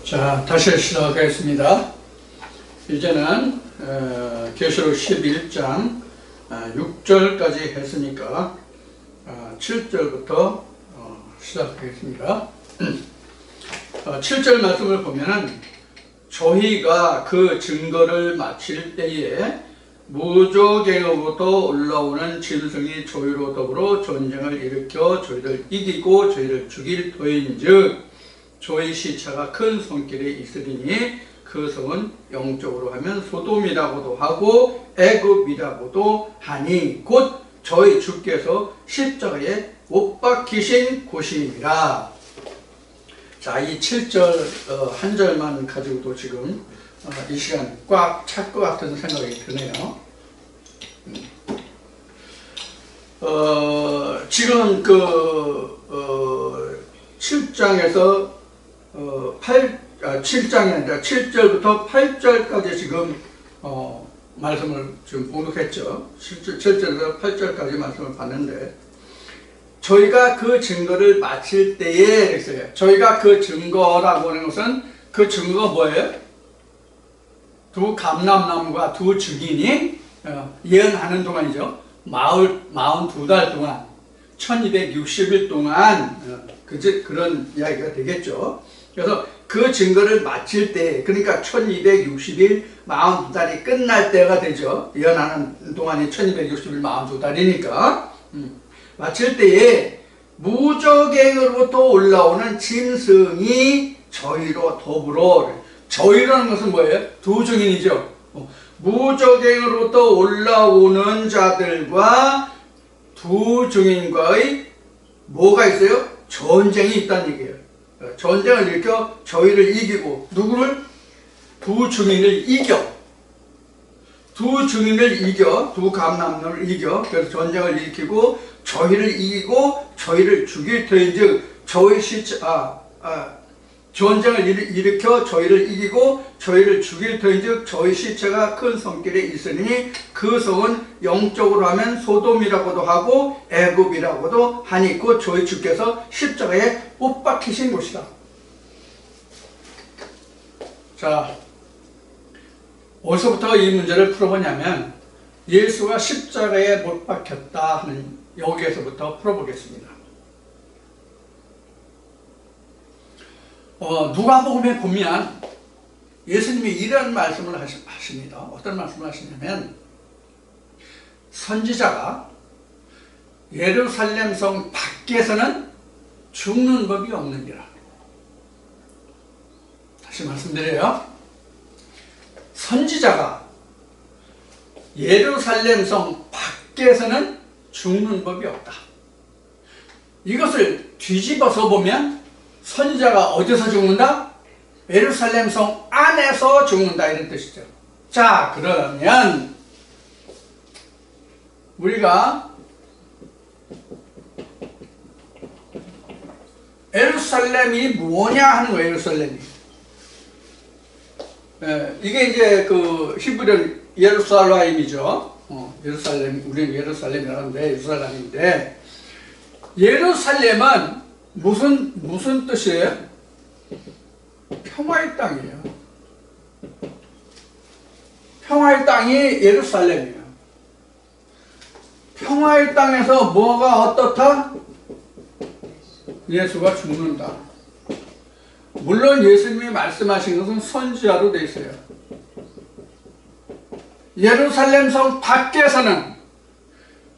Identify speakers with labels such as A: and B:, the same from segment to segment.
A: 자, 다시 시작하겠습니다. 이제는 계시록 11장 6절까지 했으니까 7절부터 시작하겠습니다. 7절 말씀을 보면은 저희가 그 증거를 마칠 때에 무저갱으로부터 올라오는 짐승이 저희로 더불어 전쟁을 일으켜 저희를 이기고 저희를 죽일 터인즉 저희 시체가 큰 손길에 있으리니 그 성은 영적으로 하면 소돔이라고도 하고 애굽이라고도 하니 곧 저희 주께서 십자가에 못 박히신 곳이니라. 자, 이 7절 한 절만 가지고도 지금 이 시간 꽉 찰 것 같은 생각이 드네요. 지금 7장에서 7장이 아니라 7절부터 8절까지 지금 말씀을 지금 봉독했죠. 7절에서 8절까지 말씀을 봤는데 저희가 그 증거를 마칠 때에 그랬어요. 저희가 그 증거라고 하는 것은 그 증거가 뭐예요? 두 감람나무가 두 증인이 예언하는 동안이죠. 42달 동안 1260일 동안 그런 이야기가 되겠죠. 그래서 그 증거를 마칠 때, 그러니까 1260일 42달이 끝날 때가 되죠. 예언하는 동안이 1260일 42달이니까 마칠 때에 무저갱으로부터 올라오는 짐승이 저희로 더불어, 저희라는 것은 뭐예요? 두 증인이죠. 무저갱으로부터 올라오는 자들과 두 증인과의 뭐가 있어요? 전쟁이 있다는 얘기예요. 전쟁을 일으켜 저희를 이기고 누구를? 두 증인을 이겨. 두 증인을 이겨. 두 감람을 이겨. 그래서 전쟁을 일으키고 저희를 이기고 저희를 죽일 터인즉 저희 시체 전쟁을 일으켜 저희를 이기고 저희를 죽일 터인즉 저희 시체가 큰 성길에 있으니 그 성은 영적으로 하면 소돔이라고도 하고 애굽이라고도 하니 곧 저희 주께서 십자가에 못 박히신 곳이다. 자, 어디서부터 이 문제를 풀어보냐면 예수가 십자가에 못 박혔다 하는 여기에서부터 풀어보겠습니다. 누가복음에 보면 예수님이 이런 말씀을 하십니다. 어떤 말씀을 하시냐면 선지자가 예루살렘 성 밖에서는 죽는 법이 없느니라. 다시 말씀드려요. 선지자가 예루살렘 성 밖에서는 죽는 법이 없다. 이것을 뒤집어서 보면 선지자가 어디서 죽는다? 예루살렘 성 안에서 죽는다 이런 뜻이죠. 자, 그러면 우리가 예루살렘이 뭐냐 하는 거예요. 예루살렘이 이게 이제 그 히브리어 예루살렘이죠. 예루살렘, 우리는 예루살렘이라는데 예루살렘인데 예루살렘은 무슨 뜻이에요? 평화의 땅이에요. 평화의 땅이 예루살렘이에요. 평화의 땅에서 뭐가 어떻다? 예수가 죽는다. 물론 예수님이 말씀하신 것은 선지자로 되어 있어요. 예루살렘 성 밖에서는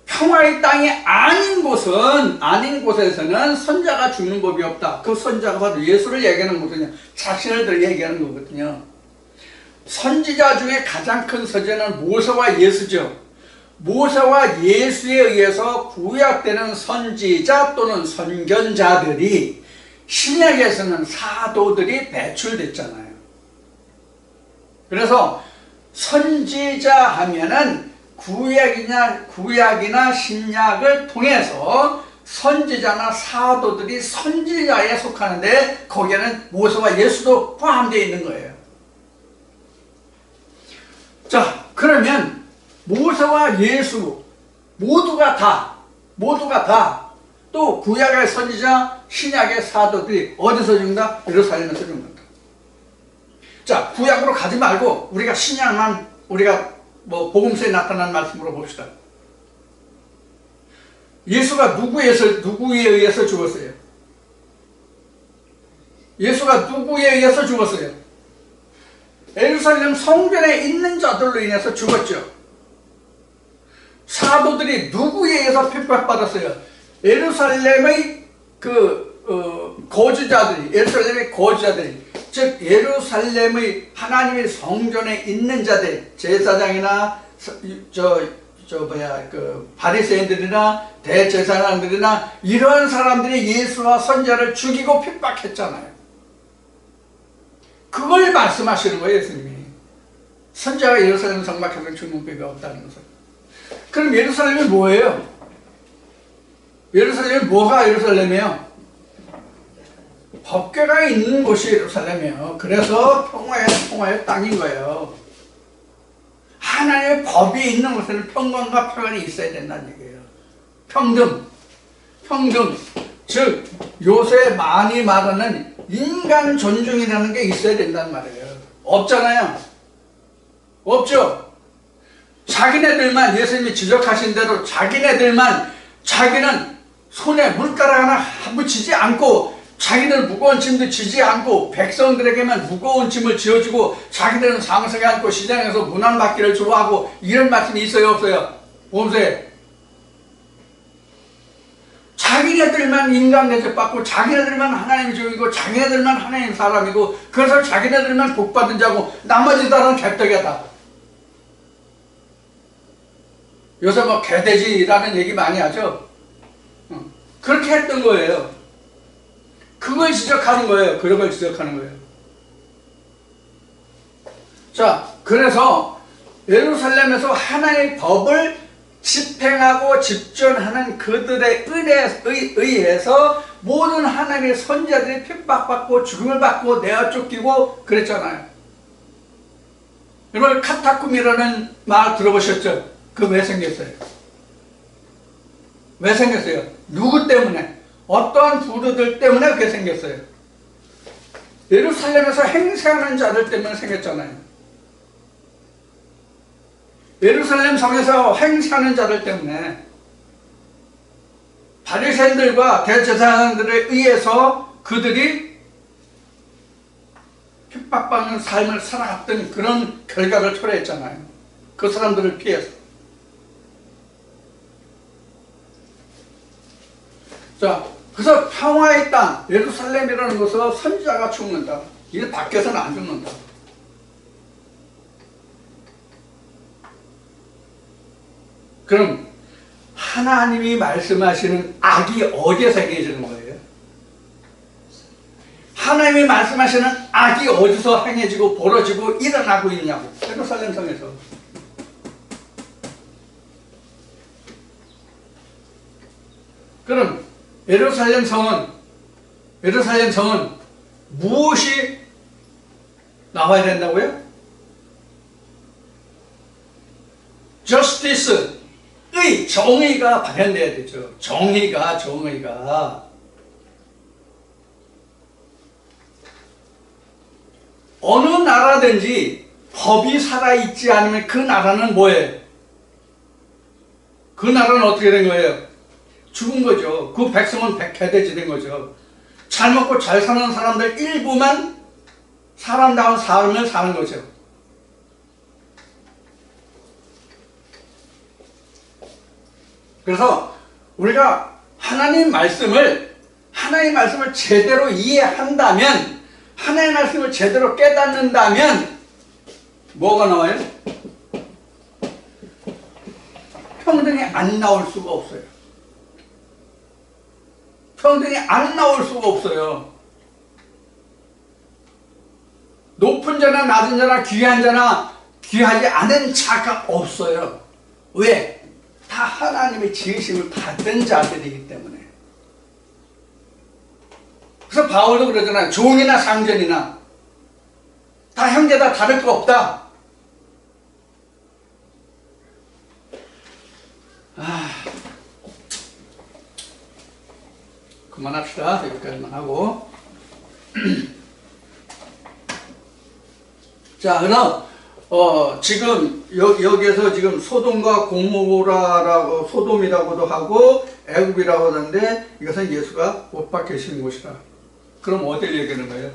A: 평화의 땅이 아닌 곳에서는 선자가 죽는 법이 없다. 그 선자가 바로 예수를 얘기하는 거거든요. 자신을 얘기하는 거거든요. 선지자 중에 가장 큰 선지자는 모세와 예수죠. 모세와 예수에 의해서 구약되는 선지자 또는 선견자들이 신약에서는 사도들이 배출됐잖아요. 그래서 선지자 하면은 구약이나 신약을 통해서 선지자나 사도들이 선지자에 속하는데 거기에는 모세와 예수도 포함되어 있는 거예요. 자, 그러면 모세와 예수 모두가 다 또 구약의 선지자, 신약의 사도들이 어디서 죽는다? 예루살렘에서 죽는다. 자, 구약으로 가지 말고 우리가 신약만 우리가 뭐 복음서에 나타난 말씀으로 봅시다. 예수가 누구에 의해서 죽었어요? 예수가 누구에 의해서 죽었어요? 예루살렘 성전에 있는 자들로 인해서 죽었죠. 사도들이 누구에 의해서 핍박받았어요? 예루살렘의 예루살렘의 거주자들이, 즉 예루살렘의 하나님의 성전에 있는 자들, 제사장이나 바리새인들이나 대제사장들이나 이런 사람들이 예수와 선자를 죽이고 핍박했잖아요. 그걸 말씀하시는 거예요, 예수님이. 선자가 예루살렘 성 밖에서 죽는 법이 없다는 것을. 그럼 예루살렘이 뭐예요? 예루살렘이 뭐가 예루살렘이에요? 법궤가 있는 곳이 예루살렘이에요. 그래서 평화의 땅인 거예요. 하나님의 법이 있는 곳에는 평강과 평안이 있어야 된다는 얘기예요. 평등. 즉 요새 많이 말하는 인간 존중이라는 게 있어야 된다는 말이에요. 없잖아요. 없죠. 자기네들만, 예수님이 지적하신 대로 자기네들만, 자기는 손에 물가락 하나 묻히지 않고, 자기는 무거운 짐도 지지 않고, 백성들에게만 무거운 짐을 지어주고, 자기들은 상성에 앉고 시장에서 문안받기를 좋아하고, 이런 말씀이 있어요, 없어요? 보세요. 자기네들만 인간 대접받고, 자기네들만 하나님 종이고, 자기네들만 하나님 사람이고, 그래서 자기네들만 복받은 자고, 나머지 다른 개떡이다. 요새 뭐 개돼지라는 얘기 많이 하죠. 그렇게 했던 거예요. 그걸 지적하는 거예요. 그런 걸 지적하는 거예요. 자, 그래서 예루살렘에서 하나님의 법을 집행하고 집전하는 그들에 의해서 모든 하나님의 선자들이 핍박받고 죽음을 받고 내어 쫓기고 그랬잖아요. 여러분, 카타쿰이라는 말 들어보셨죠? 그 왜 생겼어요? 왜 생겼어요? 누구 때문에? 어떠한 부류들 때문에 그게 생겼어요? 예루살렘에서 행세하는 자들 때문에 생겼잖아요. 예루살렘 성에서 행세하는 자들 때문에, 바리새인들과 대제사장들에 의해서 그들이 핍박받는 삶을 살아갔던 그런 결과를 초래했잖아요. 그 사람들을 피해서. 자, 그래서 평화의 땅 예루살렘이라는 것은 선지자가 죽는다. 이 밖에서는 안 죽는다. 그럼 하나님이 말씀하시는 악이 어디에서 행해지는 거예요? 하나님이 말씀하시는 악이 어디서 행해지고 벌어지고 일어나고 있냐고. 예루살렘 성에서. 그럼 예루살렘 성은 무엇이 나와야 된다고요? justice의 정의가 발현돼야 되죠. 정의가 어느 나라든지 법이 살아있지 않으면 그 나라는 뭐예요? 그 나라는 어떻게 된 거예요? 죽은 거죠. 그 백성은 개돼지 된 거죠. 잘 먹고 잘 사는 사람들 일부만 사람다운 삶을 사는 거죠. 그래서 우리가 하나님 말씀을 제대로 이해한다면, 하나님 말씀을 제대로 깨닫는다면 뭐가 나와요? 평등이 안 나올 수가 없어요. 평등이 안 나올 수가 없어요. 높은 자나 낮은 자나 귀한 자나 귀하지 않은 자가 없어요. 왜? 다 하나님의 지으심을 받은 자들이기 때문에. 그래서 바울도 그러잖아요. 종이나 상전이나 다 형제다, 다를 거 없다. 그만합시다. 여기까지만 하고. 자, 그럼 지금 여기에서 지금 소돔과 고모라라고 소돔이라고도 하고 애굽이라고 하는데 이것은 예수가 못 박히신 곳이라. 그럼 어디를 얘기하는 거예요?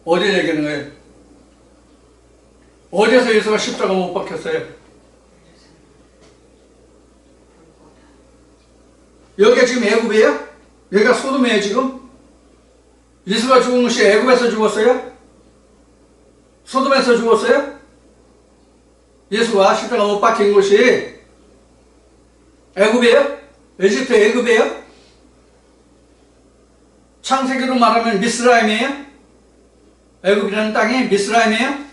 A: 어디를 얘기하는 거예요? 어디에서 예수가 십자가 못 박혔어요? 여기가 지금 애굽이에요? 여기가 소돔이에요 지금? 예수가 죽은 것이 애굽에서 죽었어요? 소돔에서 죽었어요? 예수가 십자가 못 박힌 곳이 애굽이에요? 에집트 애굽이에요? 창세기로 말하면 미스라임이에요? 애굽이라는 땅이 미스라임이에요?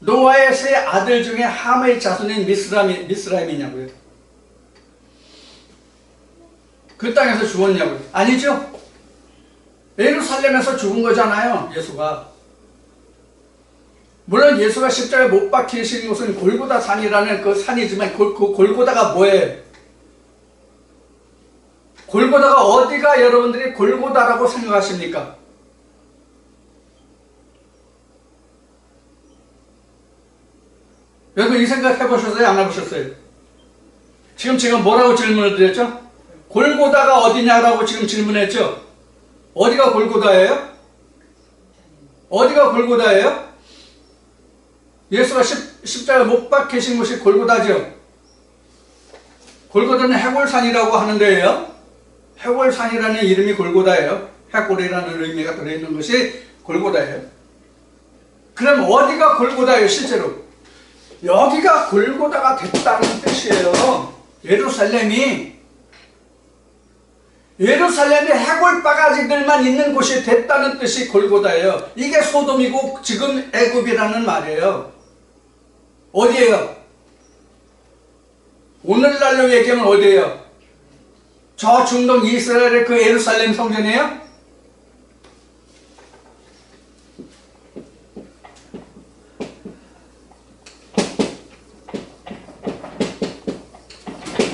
A: 노아의 세 아들 중에 함의 자손인 미스라임이냐고요? 그 땅에서 죽었냐고요? 아니죠? 예루살렘에서 죽은 거잖아요, 예수가. 물론 예수가 십자가에 못 박히신 곳은 골고다 산이라는 그 산이지만 그 골고다가 뭐예요? 골고다가 어디가 여러분들이 골고다라고 생각하십니까? 여러분 이 생각 해보셨어요? 안 해보셨어요? 지금 제가 뭐라고 질문을 드렸죠? 골고다가 어디냐라고 지금 질문했죠? 어디가 골고다예요? 어디가 골고다예요? 예수가 십자가에 못 박히신 곳이 골고다죠? 골고다는 해골산이라고 하는 데예요. 해골산이라는 이름이 골고다예요. 해골이라는 의미가 들어있는 것이 골고다예요. 그럼 어디가 골고다예요 실제로? 여기가 골고다가 됐다는 뜻이에요. 예루살렘이 해골 바가지들만 있는 곳이 됐다는 뜻이 골고다예요. 이게 소돔이고 지금 애굽이라는 말이에요. 어디예요? 오늘날로 얘기하면 어디예요? 저 중동 이스라엘의 그 예루살렘 성전이에요?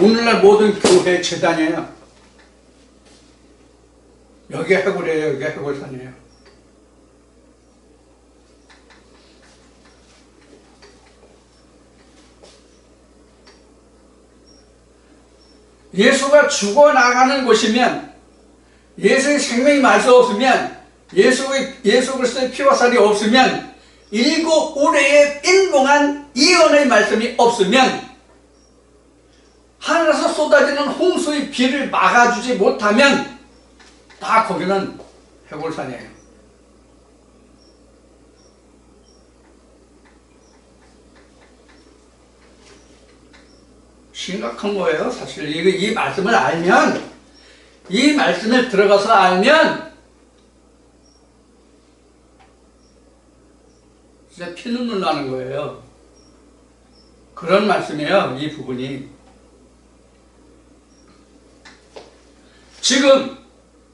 A: 오늘날 모든 교회 재단이에요. 여기 해골이에요. 여기 해골산이에요. 예수가 죽어나가는 곳이면, 예수의 생명이 말 수 없으면, 예수 그리스도의 피와 살이 없으면, 일곱 우레의 인봉한 이언의 말씀이 없으면, 하늘에서 쏟아지는 홍수의 비를 막아주지 못하면 다 거기는 해골산이에요. 심각한 거예요. 사실 이 말씀을 알면, 이 말씀을 들어가서 알면 진짜 피눈물 나는 거예요. 그런 말씀이에요. 이 부분이. 지금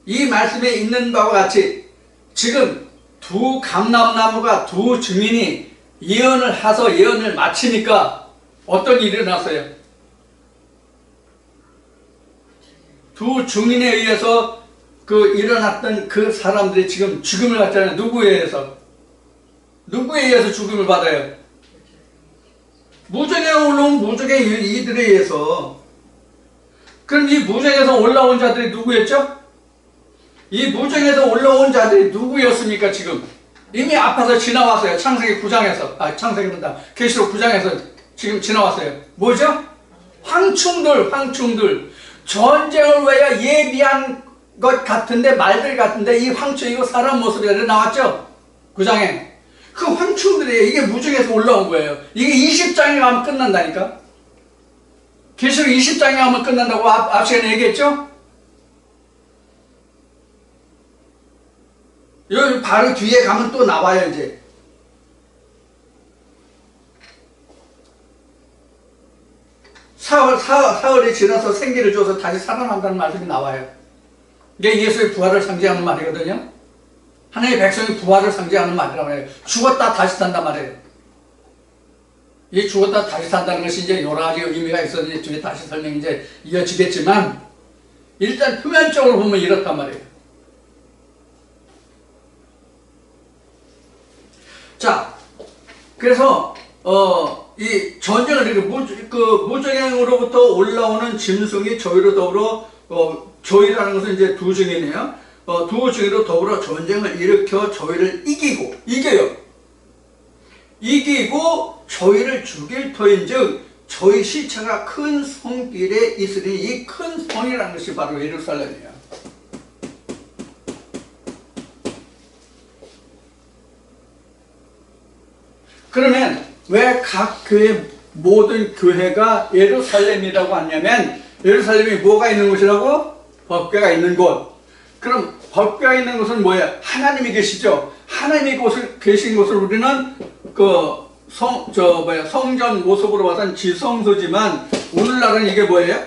A: 이 말씀에 있는 바와 같이 지금 두 감람나무가 두 증인이 예언을 해서 예언을 마치니까 어떤 일이 일어났어요? 두 증인에 의해서 일어났던 그 사람들이 지금 죽음을 받잖아요. 누구에 의해서? 누구에 의해서 죽음을 받아요? 무정에 올라온 무정의 이들에 의해서. 그럼 이 무정에서 올라온 자들이 누구였죠? 이 무정에서 올라온 자들이 누구였습니까? 지금 이미 앞에서 지나왔어요. 창세기 9장에서 계시록 9장에서 지금 지나왔어요. 뭐죠? 황충들 전쟁을 위하여 예비한 것 같은데, 말들 같은데, 이 황충이고 사람 모습이 나왔죠? 9장에 그 황충들이에요. 이게 무정에서 올라온 거예요. 이게 20장에 가면 끝난다니까. 계시록 20장에 가면 끝난다고 앞 시간에 얘기했죠? 여기 바로 뒤에 가면 또 나와요. 이제 사흘이 지나서 생기를 줘서 다시 살아난다는 말씀이 나와요. 이게 예수의 부활을 상징하는 말이거든요. 하나님의 백성의 부활을 상징하는 말이라고 해요. 죽었다 다시 산단 말이에요. 이 죽었다 다시 산다는 것이 이제 여러 가지 의미가 있어서 뒤에 다시 설명이 이제 이어지겠지만, 일단 표면적으로 보면 이렇단 말이에요. 그래서 이 전쟁을 이렇게 무적행으로부터 올라오는 짐승이 저희로 더불어 저희라는 것은 이제 두 증이네요. 두 증으로 더불어 전쟁을 일으켜 저희를 이기고 저희를 죽일 터인즉 저희 시체가 큰 성길에 있으니 이 큰 성이라는 것이 바로 예루살렘이에요. 그러면 왜 각 교회 모든 교회가 예루살렘이라고 하냐면 예루살렘이 뭐가 있는 곳이라고? 법궤가 있는 곳. 그럼 법궤가 있는 곳은 뭐예요? 하나님이 계시죠. 하나님이 계신 곳을 우리는 성전 모습으로 봐선 지성소지만 오늘날은 이게 뭐예요?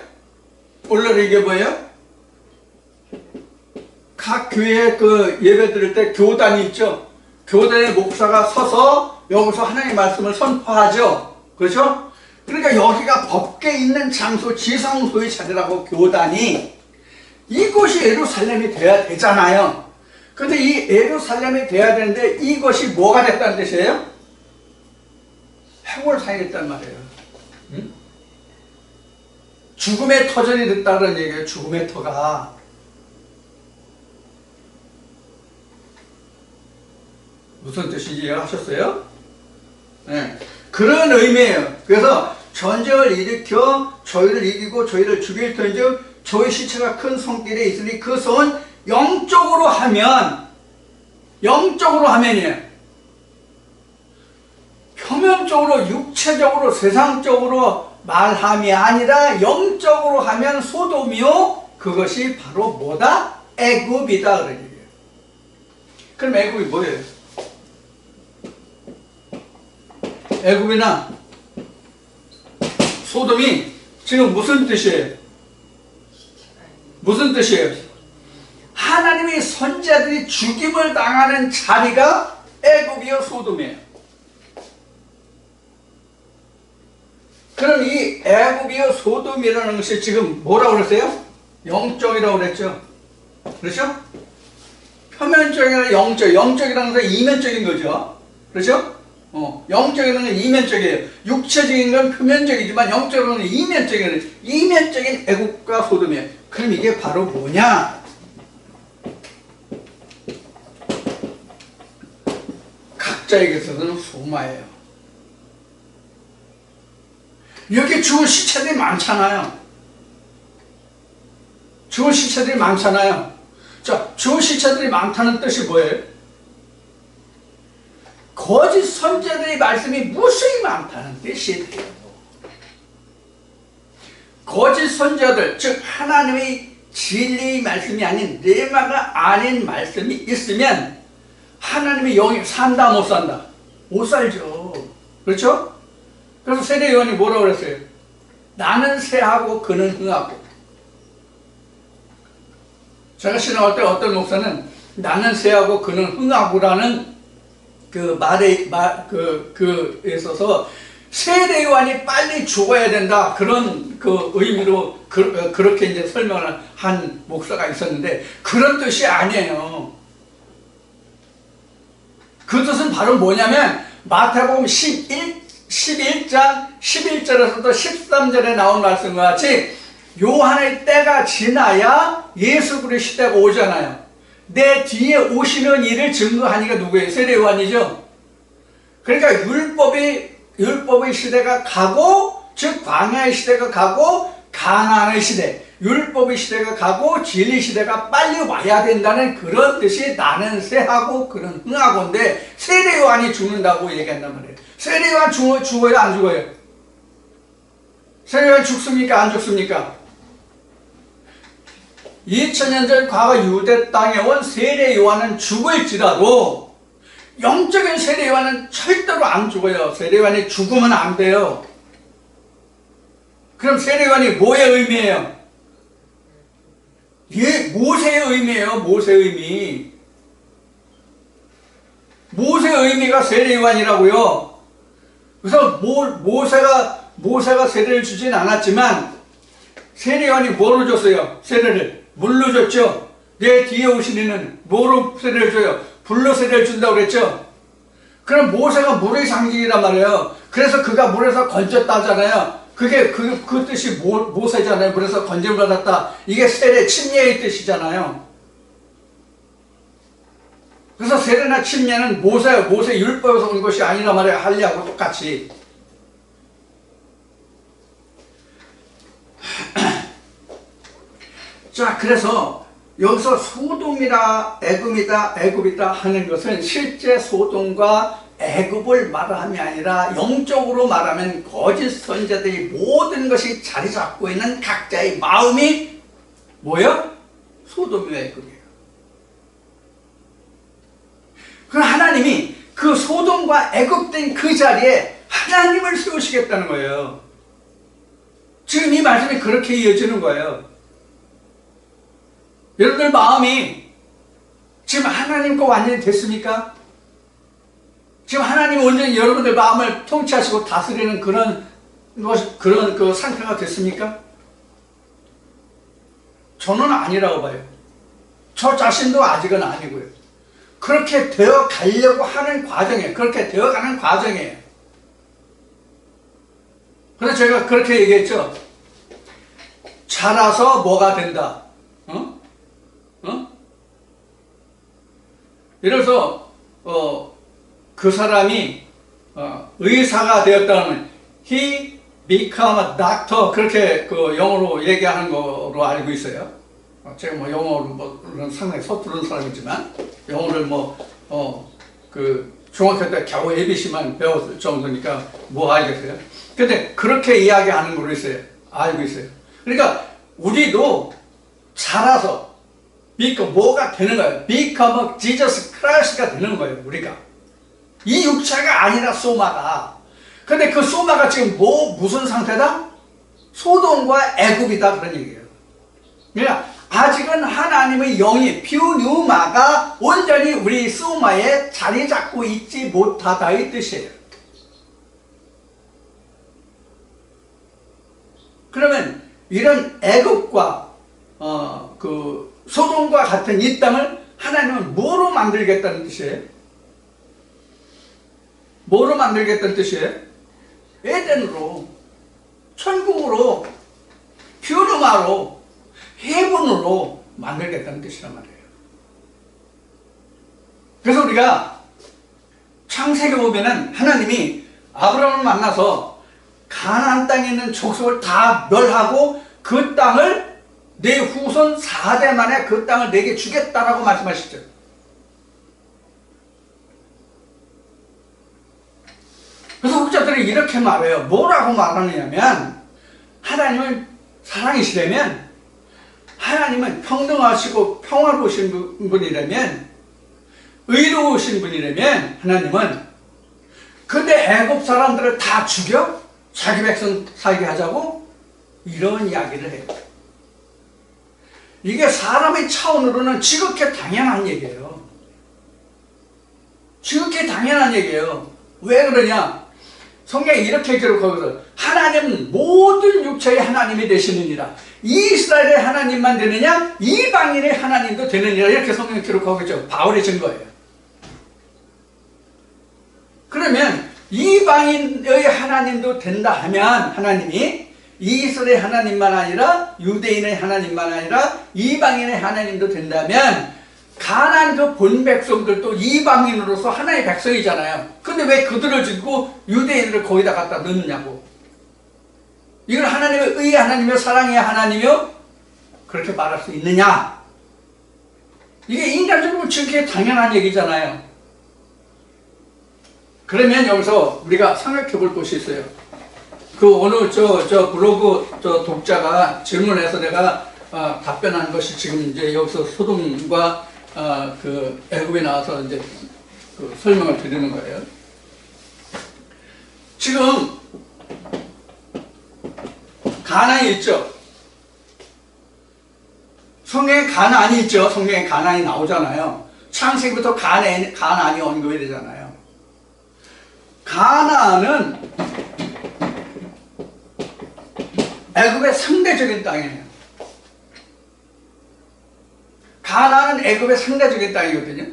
A: 각 교회에 예배 드릴 때 교단이 있죠. 교단의 목사가 서서 여기서 하나님의 말씀을 선포하죠. 그렇죠? 그러니까 여기가 법궤 있는 장소, 지성소의 자리라고 교단이 이곳이 예루살렘이 돼야 되잖아요. 근데 이 예루살렘이 돼야 되는데 이것이 뭐가 됐다는 뜻이에요? 해골 사이랬단 말이에요. 응? 죽음의 터전이 됐다는 얘기예요. 죽음의 터가. 무슨 뜻인지 이해하셨어요? 네. 그런 의미예요. 그래서 전쟁을 일으켜 저희를 이기고 저희를 죽일 터인즉 저희 시체가 큰 성길에 있으니 그 성은 영적으로 하면이에요. 표면적으로 육체적으로 세상적으로 말함이 아니라 영적으로 하면 소돔이요 그것이 바로 뭐다? 애굽이다 그런 얘기예요. 그럼 애굽이 뭐예요? 애굽이나 소돔이 지금 무슨 뜻이에요? 하나님의 선지자들이 죽임을 당하는 자리가 애굽이요 소돔이에요. 그럼 이 애굽이요 소돔이라는 것이 지금 뭐라고 그랬어요? 영적이라고 그랬죠. 그렇죠? 표면적이나 영적이라는 것은 이면적인 거죠. 그렇죠? 영적인 건 이면적이에요. 육체적인 건 표면적이지만 영적인 건 이면적인 애국과 소돔이에요. 그럼 이게 바로 뭐냐? 각자에게서는 소마예요. 여기 죽은 시체들이 많잖아요. 자, 죽은 시체들이 많다는 뜻이 뭐예요? 거짓 선지자들의 말씀이 무수히 많다는 뜻이에요. 거짓 선지자들, 즉 하나님의 진리의 말씀이 아닌 레마가 아닌 말씀이 있으면 하나님의 영이 산다 못 산다? 못 살죠. 그렇죠? 그래서 세례요한이 뭐라고 그랬어요? 나는 새하고 그는 흥하고. 제가 신앙할 때 어떤 목사는 나는 새하고 그는 흥하고라는 말에 있어서 세례요한이 빨리 죽어야 된다 그런 의미로 그렇게 이제 설명을 한 목사가 있었는데 그런 뜻이 아니에요. 그 뜻은 바로 뭐냐면 마태복음 11장 11절에서도 13절에 나온 말씀과 같이 요한의 때가 지나야 예수 그리스도의 시대가 오잖아요. 내 뒤에 오시는 이를 증거하니까 누구예요? 세례요한이죠. 그러니까 율법의 시대가 가고, 즉 광야의 시대가 가고, 가나안의 시대, 율법의 시대가 가고 진리 시대가 빨리 와야 된다는 그런 뜻이 나는 새하고 그는 흥하고인데 세례요한이 죽는다고 얘기한단 말이에요. 세례요한 죽어요? 안 죽어요? 세례요한 죽습니까? 안 죽습니까? 2000년 전 과거 유대 땅에 온 세례요한은 죽을지라도 영적인 세례요한은 절대로 안 죽어요. 세례요한이 죽으면 안 돼요. 그럼 세례요한이 뭐의 의미예요? 모세의 의미예요. 모세의 의미. 모세의 의미가 세례요한이라고요. 그래서 모세가 세례를 주진 않았지만 세례요한이 뭐로 줬어요? 세례를 물로 줬죠. 내 뒤에 오신 이는 뭐로 세례를 줘요? 불로 세례를 준다고 그랬죠. 그럼 모세가 물의 상징이란 말이에요. 그래서 그가 물에서 건졌다잖아요. 그게 그 뜻이 모세잖아요. 물에서 건짐을 받았다. 이게 세례 침례의 뜻이잖아요. 그래서 세례나 침례는 모세 율법에서 온 것이 아니란 말이에요. 할례하고 똑같이. 자, 그래서 여기서 소돔이다, 애굽이다 하는 것은 실제 소돔과 애굽을 말함이 아니라 영적으로 말하면 거짓 선자들이 모든 것이 자리 잡고 있는 각자의 마음이 뭐예요? 소돔이와 애굽이에요. 그럼 하나님이 그 소돔과 애굽된 그 자리에 하나님을 세우시겠다는 거예요. 지금 이 말씀이 그렇게 이어지는 거예요. 여러분들 마음이 지금 하나님과 완전히 됐습니까? 지금 하나님이 온전히 여러분들 마음을 통치하시고 다스리는 그런 그 상태가 됐습니까? 저는 아니라고 봐요. 저 자신도 아직은 아니고요. 그렇게 되어 가려고 하는 과정이에요. 그렇게 되어 가는 과정이에요. 그래서 제가 그렇게 얘기했죠. 자라서 뭐가 된다. 예를 들어서 그 사람이 의사가 되었다면 he become a doctor 그렇게 그 영어로 얘기하는 거로 알고 있어요. 제가 뭐 영어로 상당히 서투른 사람이지만 영어를 그 중학교 때 겨우 ABC만 배웠을 정도니까 뭐 알겠어요. 근데 그렇게 이야기하는 걸로 있어요. 알고 있어요. 그러니까 우리도 자라서 뭐가 되는 거예요. become Jesus Christ가 되는 거예요. 우리가 이 육체가 아니라 소마다. 근데 그 소마가 지금 무슨 상태다? 소돔과 애굽이다 그런 얘기예요. 그러니까 아직은 하나님의 영이 퓨뉴마가 온전히 우리 소마에 자리 잡고 있지 못하다 이 뜻이에요. 그러면 이런 애굽과 그 소돔과 같은 이 땅을 하나님은 뭐로 만들겠다는 뜻이에요? 뭐로 만들겠다는 뜻이에요? 에덴으로, 천국으로, 퓨르마로, 헤븐으로 만들겠다는 뜻이란 말이에요. 그래서 우리가 창세기 보면은 하나님이 아브라함을 만나서 가나안 땅에 있는 족속을 다 멸하고 그 땅을 내 후손 4대 만에 그 땅을 내게 주겠다라고 말씀하시죠. 그래서 학자들이 이렇게 말해요. 뭐라고 말하느냐면 하나님은 사랑이시라면 하나님은 평등하시고 평화로우신 분이라면 의로우신 분이라면 하나님은 근데 애굽 사람들을 다 죽여? 자기 백성 살게 하자고? 이런 이야기를 해요. 이게 사람의 차원으로는 지극히 당연한 얘기예요. 지극히 당연한 얘기예요. 왜 그러냐? 성경에 이렇게 기록하거든. 하나님은 모든 육체의 하나님이 되시느니라. 이스라엘의 하나님만 되느냐? 이방인의 하나님도 되느니라. 이렇게 성경에 기록하고 있죠. 바울의 증거예요. 그러면 이방인의 하나님도 된다 하면 하나님이 이스라엘의 하나님만 아니라 유대인의 하나님만 아니라 이방인의 하나님도 된다면 가나안 그 본 백성들도 이방인으로서 하나의 백성이잖아요. 근데 왜 그들을 짓고 유대인을 거기다 갖다 넣느냐고. 이걸 하나님의 의의 하나님이며 사랑의 하나님이며 그렇게 말할 수 있느냐. 이게 인간적으로 지극히 당연한 얘기잖아요. 그러면 여기서 우리가 생각해 볼 것이 있어요. 그 오늘 저 블로그 독자가 질문해서 내가 답변한 것이 지금 이제 여기서 소돔과 그 애굽에 나와서 이제 그 설명을 드리는 거예요. 지금 가나안이 있죠. 성경에 가나안이 있죠. 성경에 가나안이 나오잖아요. 창세기부터 가나안이 언급이 되잖아요. 가나안은 애굽의 상대적인 땅이에요. 가나안은 애굽의 상대적인 땅이거든요.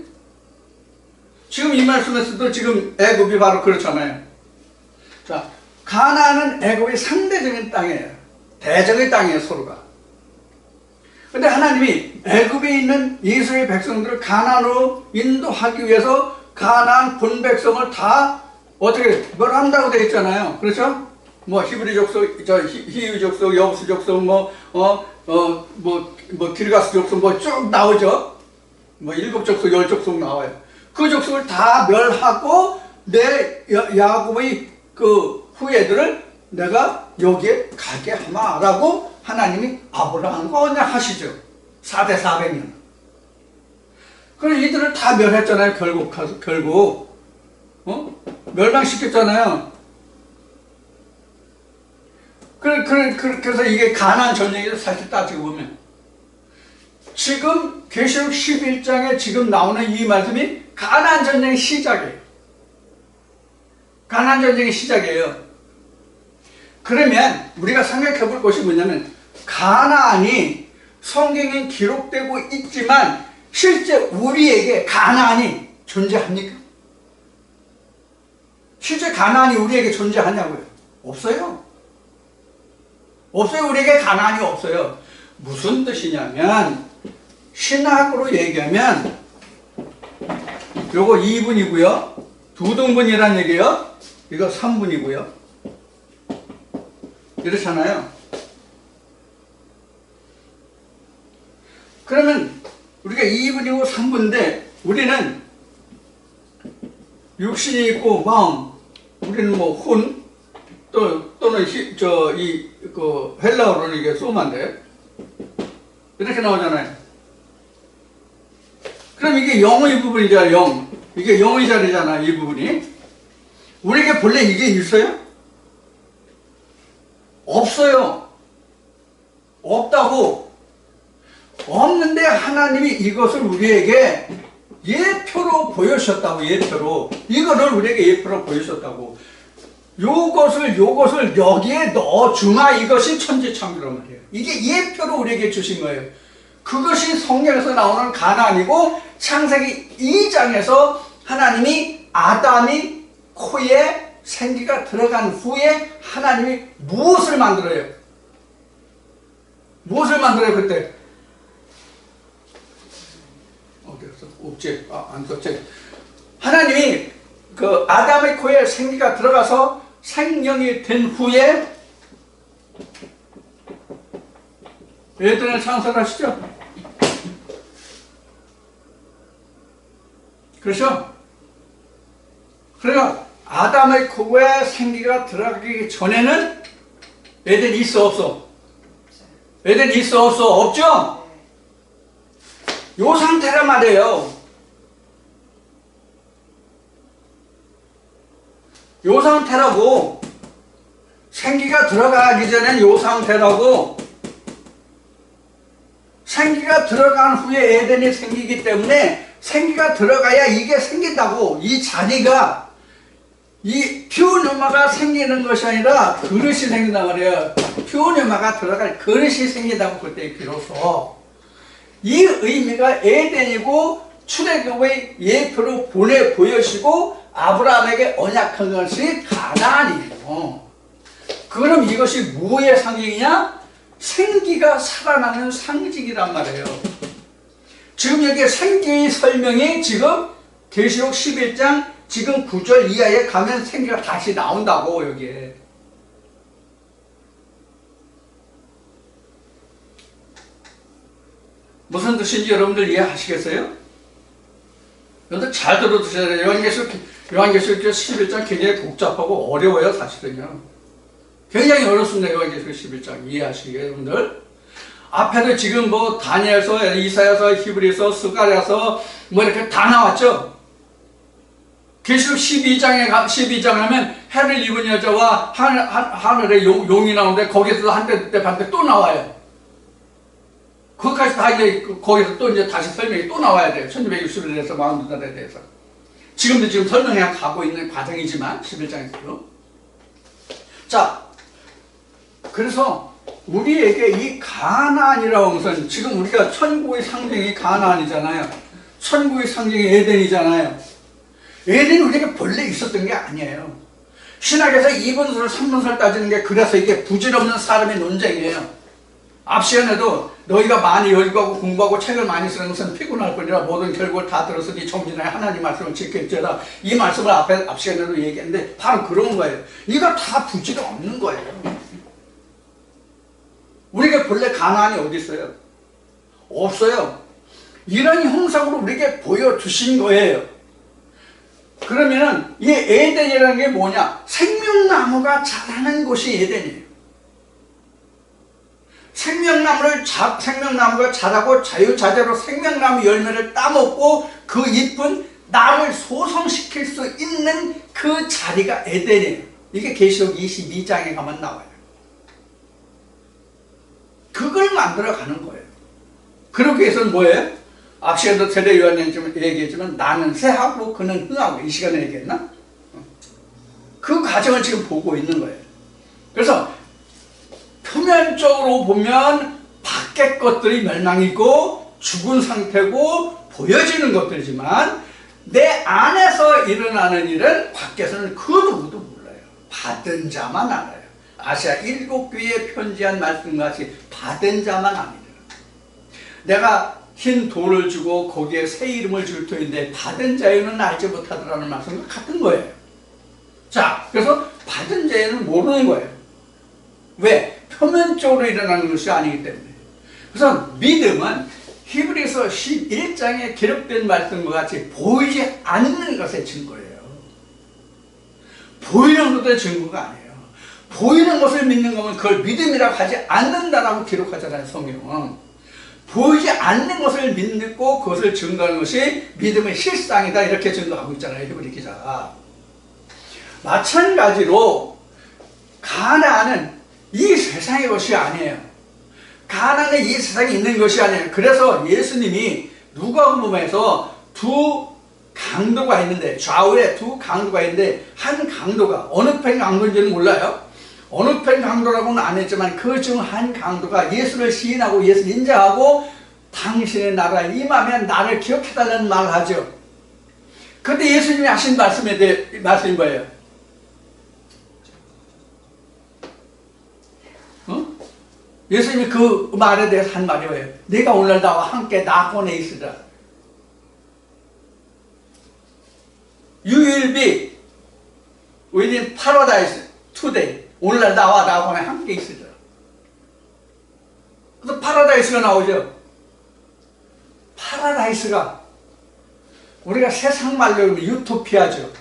A: 지금 이 말씀에서도 지금 애굽이 바로 그렇잖아요. 자, 가나안은 애굽의 상대적인 땅이에요. 대적의 땅이에요, 서로가. 근데 하나님이 애굽에 있는 이스라엘 백성들을 가나안으로 인도하기 위해서 가나안 본 백성을 다 어떻게 멸한다고 되어 있잖아요. 그렇죠? 뭐 히브리 족속, 히위 족속, 여부스 족속, 기르가스 족속 뭐 쭉 나오죠. 뭐 7족속, 10족속 나와요. 그 족속을 다 멸하고 내 야곱의 그 후예들을 내가 여기에 가게 하마라고 하나님이 아브라함과 언약하시죠. 4대 400년. 그래서 이들을 다 멸했잖아요. 결국 멸망시켰잖아요. 그래서 이게 가나안 전쟁이죠. 사실 따지고 보면 지금 계시록 11장에 지금 나오는 이 말씀이 가나안 전쟁의 시작이에요. 가나안 전쟁의 시작이에요. 그러면 우리가 생각해 볼 것이 뭐냐면 가나안이 성경에 기록되고 있지만 실제 우리에게 가나안이 존재합니까? 실제 가나안이 우리에게 존재하냐고요? 없어요. 없어요. 우리에게 가나안이 없어요. 무슨 뜻이냐면 신학으로 얘기하면 요거 2분이고요. 두 등분이란 얘기예요. 이거 3분이고요. 이렇잖아요. 그러면 우리가 2분이고 3분인데 우리는 육신이 있고 마음, 우리는 뭐 혼, 또는 헬라어로는 이게 소마인데 이렇게 나오잖아요. 그럼 이게 영의 부분이잖아요. 영. 이게 영의 자리잖아. 이 부분이. 우리에게 본래 이게 있어요? 없어요. 없다고. 없는데 하나님이 이것을 우리에게 예표로 보여주셨다고. 예표로. 이거를 우리에게 예표로 보여주셨다고. 요것을 여기에 넣어주마. 이것이 천지창조란 말이에요. 이게 예표로 우리에게 주신 거예요. 그것이 성경에서 나오는 가나안이고 창세기 2장에서 하나님이 아담이 코에 생기가 들어간 후에 하나님이 무엇을 만들어요? 무엇을 만들어요 그때? 어디였어? 옵제, 안 썼지. 하나님이 그 아담의 코에 생기가 들어가서 생명이 된 후에 에덴을 창설하시죠? 그렇죠? 그러니까 아담의 코에 생기가 들어가기 전에는 에덴이 있어 없어? 에덴이 있어 없어? 없죠? 요 상태란 말이에요. 요 상태라고. 생기가 들어가기 전엔 요 상태라고. 생기가 들어간 후에 에덴이 생기기 때문에 생기가 들어가야 이게 생긴다고. 이 자리가, 이 피오뉴마가 생기는 것이 아니라 그릇이 생긴단 말이에요. 피오뉴마가 들어갈 그릇이 생긴다고 그때 비로소. 이 의미가 에덴이고 출애굽의 예표로 보여주시고 아브라함에게 언약한 것이 가나안이에요. 그럼 이것이 무엇의 상징이냐? 생기가 살아나는 상징이란 말이에요. 지금 여기 생기의 설명이 지금 계시록 11장 지금 9절 이하에 가면 생기가 다시 나온다고. 여기에 무슨 뜻인지 여러분들 이해하시겠어요? 여러분들 잘 들어두셔야 돼요. 요한계시록 11장 굉장히 복잡하고 어려워요. 사실은요 굉장히 어렵습니다. 요한계시록 11장 이해하시게 여러분들. 앞에도 지금 뭐 다니엘서, 이사야서, 히브리서, 스가랴서 뭐 이렇게 다 나왔죠. 계시록 12장 하면 해를 입은 여자와 하늘에 용이 나오는데 거기서 한때 반대 또 나와요. 그것까지 다 이제 거기서 또 이제 다시 설명이 또 나와야 돼요. 1260일에 대해서 42달에 대해서. 지금도 지금 설명해 가고 있는 과정이지만 11장에서도. 자, 그래서 우리에게 이 가나안이라고 하는 것은 지금 우리가 천국의 상징이 가나안이잖아요. 천국의 상징이 에덴이잖아요. 에덴이 우리에게 본래 있었던 게 아니에요. 신학에서 2분설, 3분설 따지는 게 그래서 이게 부질없는 사람의 논쟁이에요. 앞 시간에도 너희가 많이 열거하고 공부하고 책을 많이 쓰는 것은 피곤할 뿐이라 모든 결국을 다 들었으니 정진하여 하나님 말씀을 지킬지어다. 이 말씀을 앞 시간에도 얘기했는데 바로 그런 거예요. 이거 다 부질없는 거예요. 우리가 본래 가나안이 어디 있어요? 없어요. 이런 형상으로 우리에게 보여주신 거예요. 그러면은 이 에덴이라는 게 뭐냐? 생명나무가 자라는 곳이 에덴이에요. 생명나무가 자라고 자유자재로 생명나무 열매를 따먹고 그 이쁜 나를 소성시킬 수 있는 그 자리가 에덴이에요. 이게 계시록 22장에 가면 나와요. 그걸 만들어 가는 거예요. 그러기 위해서는 뭐예요? 앞 시간도 세례 요한이 좀 얘기했지만 나는 새하고 그는 흥하고 이 시간에 얘기했나? 그 과정을 지금 보고 있는 거예요. 그래서 표면적으로 보면 밖의 것들이 멸망이고 죽은 상태고 보여지는 것들이지만 내 안에서 일어나는 일은 밖에서는 그 누구도 몰라요. 받은 자만 알아요. 아시아 7교회에 편지한 말씀같이 받은 자만 압니다. 내가 흰 돌을 주고 거기에 새 이름을 줄 터인데 받은 자에는 알지 못하더라는 말씀과 같은 거예요. 자, 그래서 받은 자에는 모르는 거예요. 왜? 표면적으로 일어나는 것이 아니기 때문에. 그래서 믿음은 히브리서 11장에 기록된 말씀과 같이 보이지 않는 것의 증거예요. 보이는 것의 증거가 아니에요. 보이는 것을 믿는 거면 그걸 믿음이라고 하지 않는다라고 기록하잖아요, 성경은. 보이지 않는 것을 믿고 그것을 증거하는 것이 믿음의 실상이다, 이렇게 증거하고 있잖아요, 히브리 기자가. 마찬가지로 가나안은 이 세상의 것이 아니에요. 가나안은 이 세상에 있는 것이 아니에요. 그래서 예수님이 누가복음에서 두 강도가 있는데, 좌우에 두 강도가 있는데 한 강도가 어느 편 강도인지는 몰라요. 어느 편 강도라고는 안 했지만 그 중 한 강도가 예수를 시인하고 예수 인정하고 당신의 나라에 임하면 나를 기억해달라는 말을 하죠. 그런데 예수님이 하신 말씀이 뭐예요? 예수님이 그 말에 대해서 한 말이 뭐예요? 네가 오늘 나와 함께 낙원에 있으라. You will be within paradise today. 오늘날 나와 낙원에 함께 있으라. 그래서 파라다이스가 나오죠. 파라다이스가 우리가 세상 말로 하면 유토피아죠.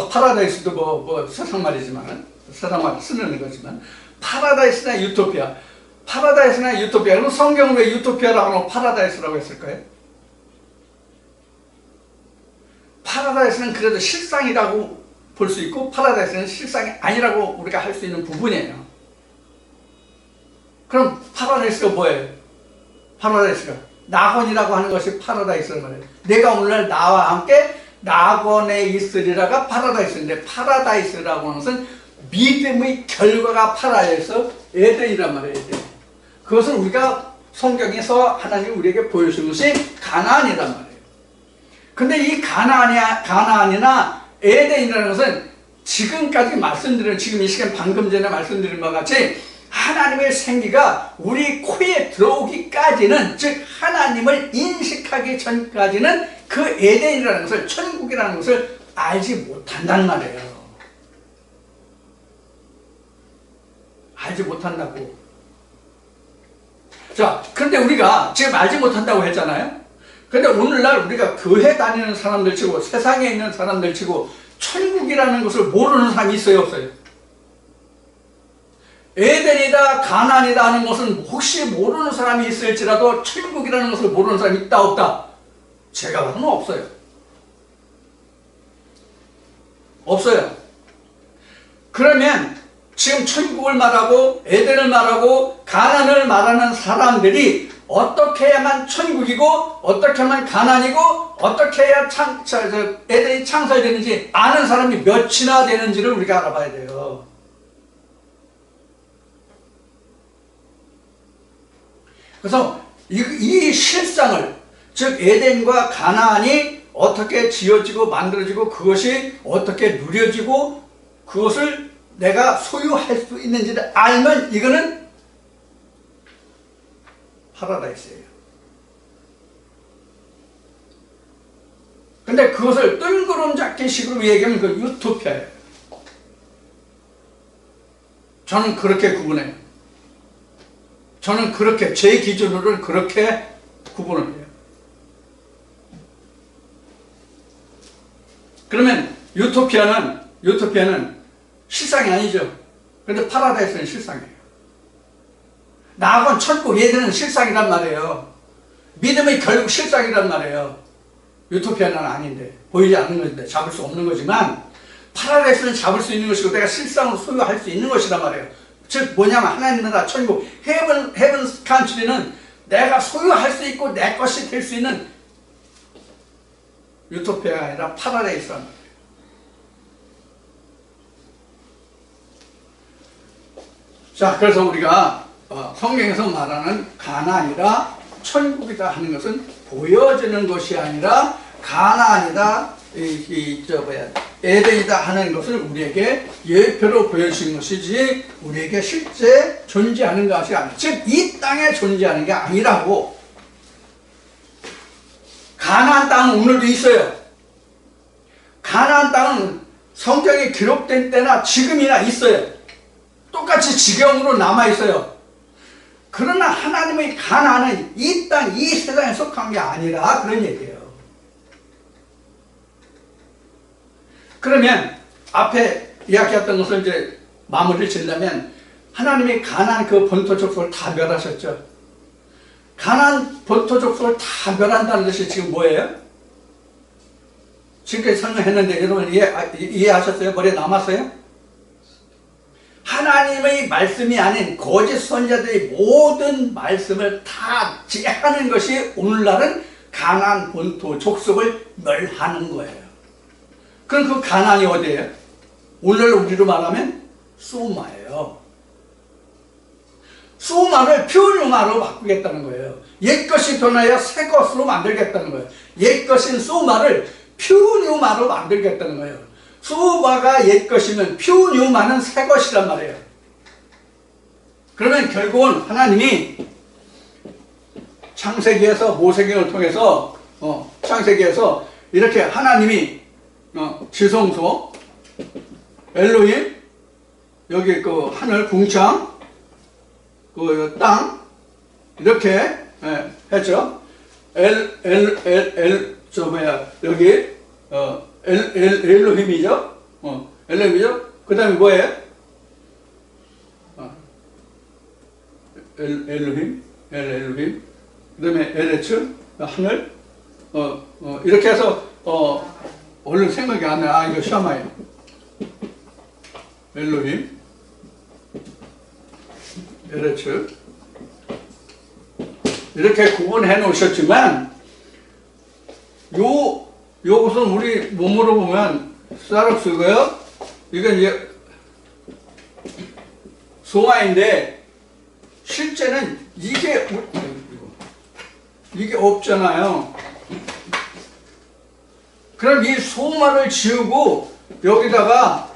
A: 파라다이스도 세상 말이지만, 세상 말 쓰는 거지만, 파라다이스나 유토피아. 파라다이스나 유토피아. 그럼 성경은 왜 유토피아라고 하고 파라다이스라고 했을까요? 파라다이스는 그래도 실상이라고 볼 수 있고 파라다이스는 실상이 아니라고 우리가 할 수 있는 부분이에요. 그럼 파라다이스가 뭐예요? 파라다이스가 낙원이라고 하는 것이 파라다이스란 말이에요. 내가 오늘날 나와 함께 낙원에 있으리라가 파라다이스인데, 파라다이스라고 하는 것은 믿음의 결과가 파라에서 에덴이란 말이에요. 에덴. 그것은 우리가 성경에서 하나님이 우리에게 보여준 것이 가나안이란 말이에요. 근데 이 가나안이나 에덴이라는 것은 지금까지 말씀드린, 지금 이 시간 방금 전에 말씀드린 바와 같이 하나님의 생기가 우리 코에 들어오기까지는, 즉 하나님을 인식하기 전까지는 그 에덴이라는 것을, 천국이라는 것을 알지 못한단 말이에요. 알지 못한다고. 자, 그런데 우리가 지금 알지 못한다고 했잖아요. 근데 오늘날 우리가 교회 다니는 사람들 치고 세상에 있는 사람들 치고 천국이라는 것을 모르는 사람이 있어요, 없어요? 에덴이다 가나안이다 하는 것은 혹시 모르는 사람이 있을지라도 천국이라는 것을 모르는 사람이 있다 없다? 제가 봐서는 없어요. 없어요. 그러면 지금 천국을 말하고 에덴을 말하고 가나안을 말하는 사람들이 어떻게 해야만 천국이고 어떻게 하면 가나안이고 어떻게 해야 에덴이 창설되는지 아는 사람이 몇이나 되는지를 우리가 알아봐야 돼요. 그래서 이 실상을, 즉 에덴과 가나안이 어떻게 지어지고 만들어지고 그것이 어떻게 누려지고 그것을 내가 소유할 수 있는지를 알면 이거는 파라다이스예요. 근데 그것을 뜬구름 잡기 식으로 얘기하면 그 유토피아예요. 저는 그렇게 구분해요. 저는 그렇게 제 기준으로는 그렇게 구분을 해요. 그러면 유토피아는 실상이 아니죠. 그런데 파라다이스는 실상이에요. 낙원, 천국, 얘들은 실상이란 말이에요. 믿음이 결국 실상이란 말이에요. 유토피아는 아닌데, 보이지 않는 것인데 잡을 수 없는 거지만 파라다이스는 잡을 수 있는 것이고 내가 실상으로 소유할 수 있는 것이란 말이에요. 즉 뭐냐면 하나님 나라, 천국, 헤븐 칸트리는 내가 소유할 수 있고 내 것이 될 수 있는 유토피아가 아니라 파라다이스란 말이에요. 자, 그래서 우리가 성경에서 말하는 가나안이다, 천국이다 하는 것은 보여지는 것이 아니라 가나안이다, 에덴이다 하는 것을 우리에게 예표로 보여주신 것이지 우리에게 실제 존재하는 것이 아니라, 즉 이 땅에 존재하는 게 아니라고. 가나안 땅은 오늘도 있어요. 가나안 땅은 성경에 기록된 때나 지금이나 있어요. 똑같이 지경으로 남아있어요. 그러나 하나님의 가나안은 이 땅, 이 세상에 속한 게 아니라 그런 얘기예요. 그러면 앞에 이야기했던 것을 이제 마무리를 지으려면 하나님이 가나안 그 본토 족속을 다 멸하셨죠. 가나안 본토 족속을 다 멸한다는 것이 지금 뭐예요? 지금까지 설명했는데 여러분 이해하셨어요? 머리에 남았어요? 하나님의 말씀이 아닌 거짓 선자들의 모든 말씀을 다 제하는 것이 오늘날은 가나안 본토 족속을 멸하는 거예요. 그럼 그 가나안이 어디예요? 오늘 우리로 말하면 소마예요. 소마를 퓨뉴마로 바꾸겠다는 거예요. 옛것이 변하여 새 것으로 만들겠다는 거예요. 옛것인 소마를 퓨뉴마로 만들겠다는 거예요. 소마가 옛것이면 퓨뉴마는 새 것이란 말이에요. 그러면 결국은 하나님이 창세기에서 모세경을 통해서 창세기에서 이렇게 하나님이 지성소, 엘로힘, 여기 그 하늘, 궁창, 그 땅, 이렇게 했죠. 여기 엘로힘이죠. 엘로힘이죠. 그 다음에 뭐예요? 엘로힘, 그 다음에 에레츠, 하늘, 이렇게 해서 얼른 생각이 안 나. 이거 샤마예요. 엘로힘, 에레츠, 이렇게 구분해 놓으셨지만 요것은 우리 몸으로 보면 사락스고요. 이건 이제 소마인데 실제는 이게 없잖아요. 그럼 이 소마를 지우고 여기다가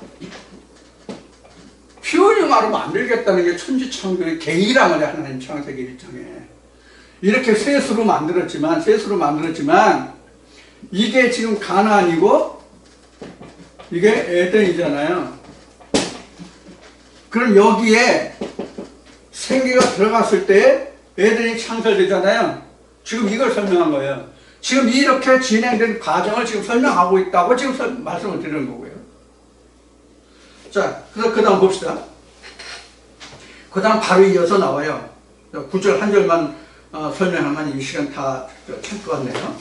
A: 퓨뉴마로 만들겠다는 게 천지창조의 계획이란 말이야. 하나님 창세기 1장에 이렇게 셋으로 만들었지만 이게 지금 가나안이고 이게 에덴이잖아요. 그럼 여기에 생기가 들어갔을 때 에덴이 창설되잖아요. 지금 이걸 설명한 거예요. 지금 이렇게 진행된 과정을 지금 설명하고 있다고 지금 말씀을 드리는 거고요. 자, 그래서 그 다음 봅시다. 그 다음 바로 이어서 나와요. 9절 한 절만 설명하면 이 시간 다 찰 것 같네요.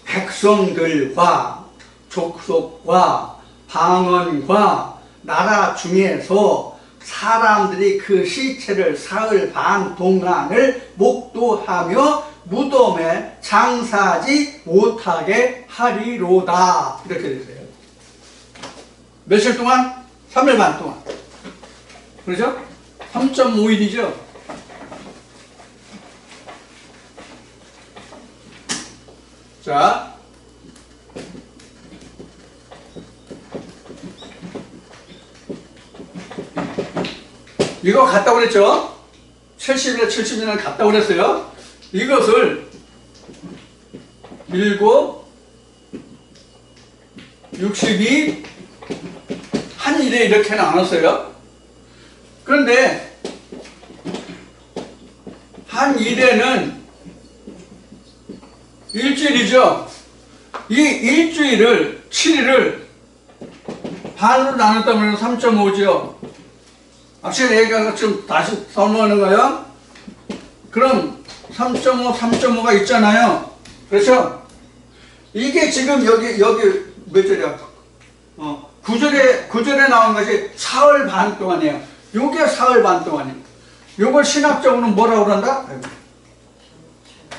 A: 백성들과 족속과 방언과 나라 중에서 사람들이 그 시체를 사흘 반 동안을 목도하며 무덤에 장사하지 못하게 하리로다. 이렇게 되세요. 며칠 동안? 3일 반 동안. 그렇죠? 3.5일이죠? 자, 이거 같다고 그랬죠? 70일에 70년을 같다고 그랬어요. 이것을 7, 62, 한 일에 이렇게 나눴어요. 그런데 한 일에는 일주일이죠. 이 일주일을 7일을 반으로 나눴다면 3.5죠. 확실히 얘기가 좀 다시 설명하는 거예요. 그럼 3.5, 3.5가 있잖아요. 그렇죠? 이게 지금 여기 몇 절이야? 9절에 나온 것이 사흘 반 동안이에요. 요게 사흘 반 동안이에요. 요걸 신학적으로는 뭐라고 그런다?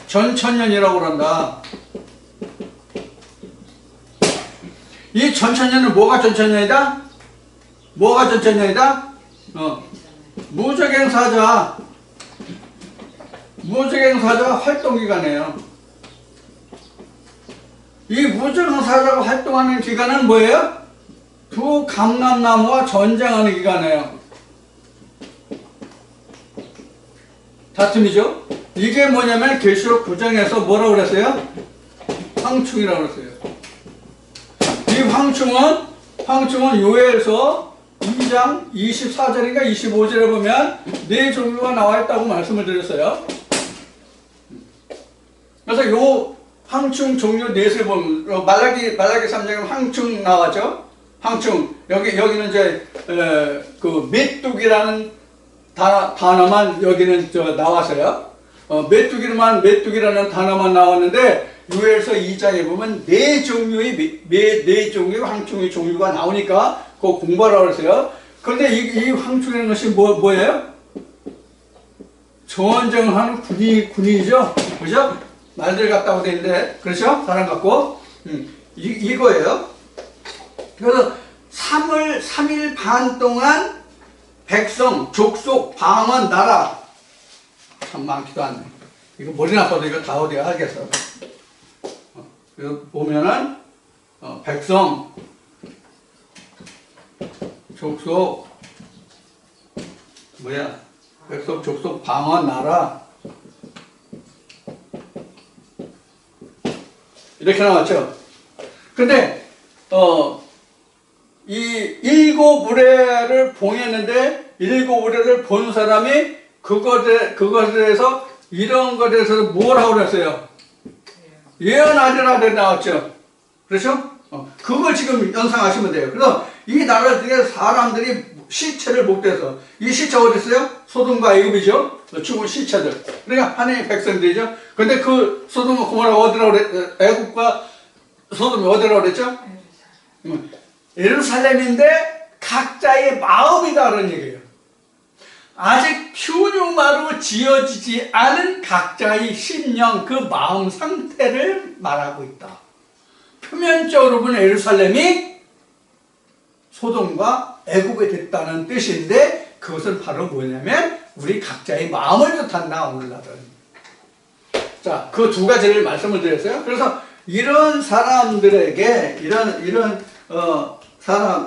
A: 전천년이라고 그런다. 이 전천년은 뭐가 전천년이다? 뭐가 전천년이다? 무적행사자 활동기간이에요. 이 무적행사자가 활동하는 기간은 뭐예요? 두 감람나무와 전쟁하는 기간이에요. 다툼이죠? 이게 뭐냐면 계시록 9장에서 뭐라고 그랬어요? 황충이라고 그랬어요. 이 황충은 요엘서 2장 24절인가 25절에 보면 네 종류가 나와 있다고 말씀을 드렸어요. 그래서 요 황충 종류 넷을 보면 말라기 3장에 황충 나왔죠. 황충 여기는 이제 그 메뚜기라는 단어만 여기는 나왔어요. 메뚜기라는 단어만 나왔는데 요엘서 2장에 보면 네 종류의 황충의 종류가 나오니까 그거 공부하라고 그랬어요. 그런데 이 황충이라는 것이 뭐예요? 전쟁하는 군인이죠. 그죠? 말들 같다고 되어 있는데, 그렇죠? 사람 같고. 이거예요. 그래서 3일 반 동안 백성, 족속, 방언, 나라. 참 많기도 않네. 이거 머리 나빠도 이거 다 어디가 하겠어. 보면은, 백성, 족속, 백성, 족속, 방언, 나라. 이렇게 나왔죠. 근데, 이 7 의뢰를 봉했는데, 7 의뢰를 본 사람이 그것에 대해서, 이런 것에 대해서 뭐라고 그랬어요? 예언하리라 나왔죠. 그렇죠? 그걸 지금 연상하시면 돼요. 그래서 이 나라 중에 사람들이 시체를 목대서, 이 시체가 어디 있어요? 소돔과 애굽이죠? 죽은 시체들. 그러니까 하나님의 백성들이죠. 근데 그 소돔과 고모라가 어디라고 그랬, 애굽과 소돔이 어디라고 그랬죠? 예루살렘인데 각자의 마음이 다른 얘기예요. 아직 표류마로 지어지지 않은 각자의 심령, 그 마음 상태를 말하고 있다. 표면적으로 보면 예루살렘이 소돔과 애굽이 됐다는 뜻인데, 그것은 바로 뭐냐면 우리 각자의 마음을 뜻한다, 오늘날은. 자, 그 두 가지를 말씀을 드렸어요. 그래서 이런 사람들에게 이런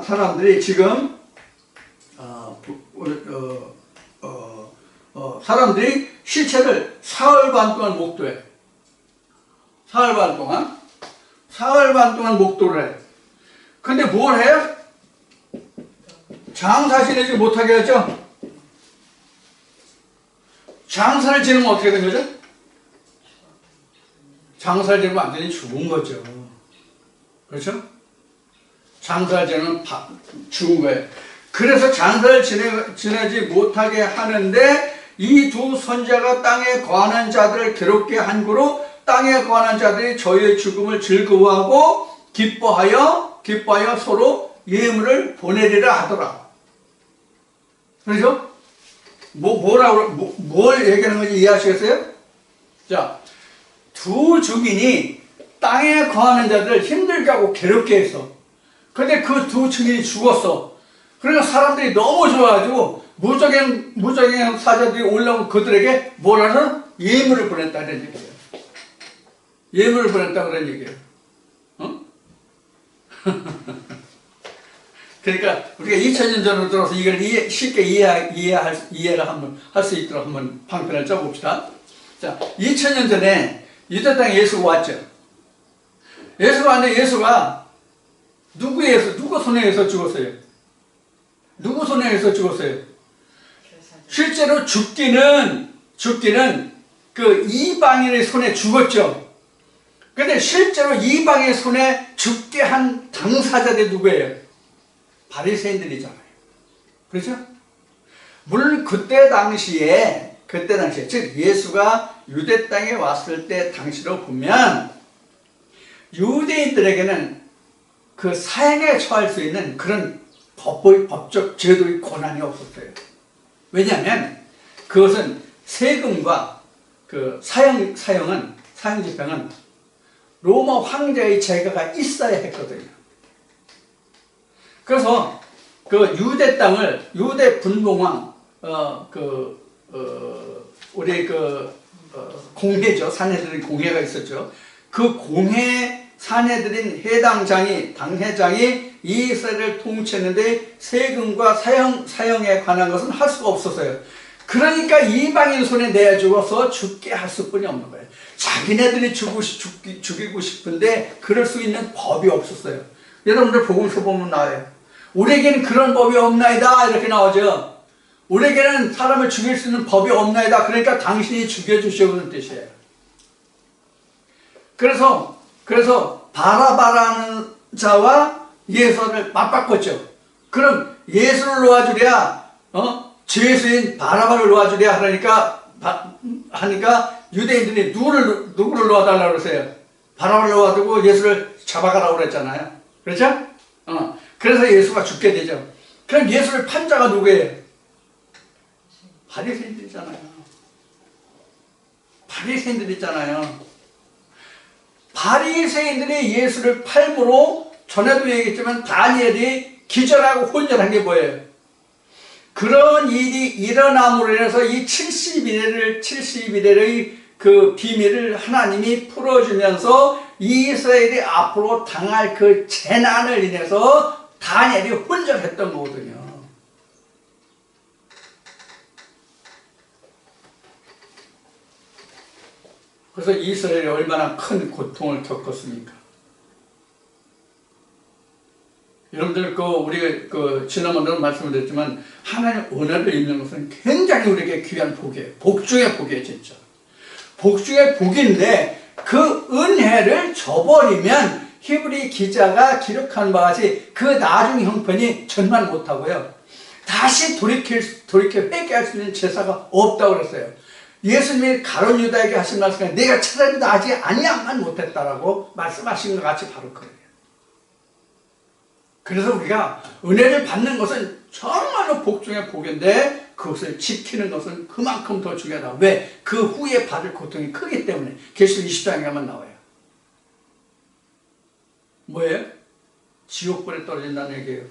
A: 사람들이 지금 사람들이 시체를 사흘 반 동안 목도해. 사흘 반 동안 목도를 해. 근데 뭘 해요? 장사 지내지 못하게 하죠? 장사를 지내면 어떻게 된 거죠? 장사를 지내면 완전히 죽은 거죠. 그렇죠? 장사를 지내면 죽은 거예요. 그래서 장사를 지내지 못하게 하는데, 이 두 선지자가 땅에 거하는 자들을 괴롭게 한 거로 땅에 거하는 자들이 저희의 죽음을 즐거워하고 기뻐하여 서로 예물을 보내리라 하더라. 그렇죠? 뭘 얘기하는 건지 이해하시겠어요? 자, 두 증인이 땅에 거하는 자들을 힘들게 하고 괴롭게 했어. 근데 그 두 증인이 죽었어. 그러니까 사람들이 너무 좋아가지고 무적행 사자들이 올라온 그들에게 뭐라는 예물을 보냈다는 얘기예요. 예물을 보냈다 그런 얘기예요. 그러니까 우리가 2000년 전으로 들어서 이걸 쉽게 이해를 한번 할 수 있도록 한번 방편을 짜봅시다. 자, 2000년 전에 유대 땅에 예수가 왔죠. 예수가 왔는데 예수가 누구 손에 의해서 죽었어요? 누구 손에 의해서 죽었어요? 실제로 죽기는 그 이방인의 손에 죽었죠. 근데 실제로 이방인의 손에 죽게 한 당사자들이 누구예요? 바리새인들이잖아요. 그렇죠? 물론 그때 당시에 즉 예수가 유대 땅에 왔을 때 당시로 보면 유대인들에게는 그 사형에 처할 수 있는 그런 법적 제도의 권한이 없었어요. 왜냐하면 그것은 세금과 그 사형 집행은 로마 황제의 제가가 있어야 했거든요. 그래서 그 유대 땅을 유대 분봉왕 공회죠. 사내들의 공회가 있었죠. 그 공회 사내들인 해당장이 당회장이 이스라엘을 통치했는데 세금과 사형에 관한 것은 할 수가 없었어요. 그러니까 이방인 손에 내주어서 죽게 할 수뿐이 없는 거예요. 자기네들이 죽이고 싶은데 그럴 수 있는 법이 없었어요. 여러분들 복음서 보면 나와요. 우리에게는 그런 법이 없나이다 이렇게 나오죠. 우리에게는 사람을 죽일 수 있는 법이 없나이다. 그러니까 당신이 죽여주시오는 뜻이에요. 그래서 바라바라는 자와 예수를 맞바꿨죠. 그럼 예수를 놓아주랴, 죄수인 바라바를 놓아주랴 하니까 유대인들이 누구를 놓아달라고 그러세요? 바라바를 놓아두고 예수를 잡아가라고 그랬잖아요. 그렇죠? 그래서 예수가 죽게 되죠. 그럼 예수를 판자가 누구예요? 바리새인들이잖아요. 바리새인들이 예수를 팔므로 전에도 얘기했지만 다니엘이 기절하고 혼절한 게 뭐예요? 그런 일이 일어남으로 인해서 이 70일의 그 비밀을 하나님이 풀어주면서 이스라엘이 앞으로 당할 그 재난을 인해서 다니엘이 혼절했던 거거든요. 그래서 이스라엘이 얼마나 큰 고통을 겪었습니까? 여러분들 우리가 지난번에도 말씀을 드렸지만 하나님의 은혜를 입는 것은 굉장히 우리에게 귀한 복이에요. 복 중의 복이에요, 진짜. 복 중의 복인데 그 은혜를 저버리면 히브리 기자가 기록한 바와 같이 그 나중 형편이 전만 못하고요. 다시 돌이켜 회개할 수 있는 제사가 없다고 그랬어요. 예수님이 가룟 유다에게 하신 말씀은 내가 차라리 나지 아니야만 못했다라고 말씀하신 것 같이 바로 그래요. 그래서 우리가 은혜를 받는 것은 정말로 복 중의 복인데 그것을 지키는 것은 그만큼 더 중요하다. 왜? 그 후에 받을 고통이 크기 때문에. 계시록 20장에 가면 나와요. 뭐예요? 지옥불에 떨어진다는 얘기예요.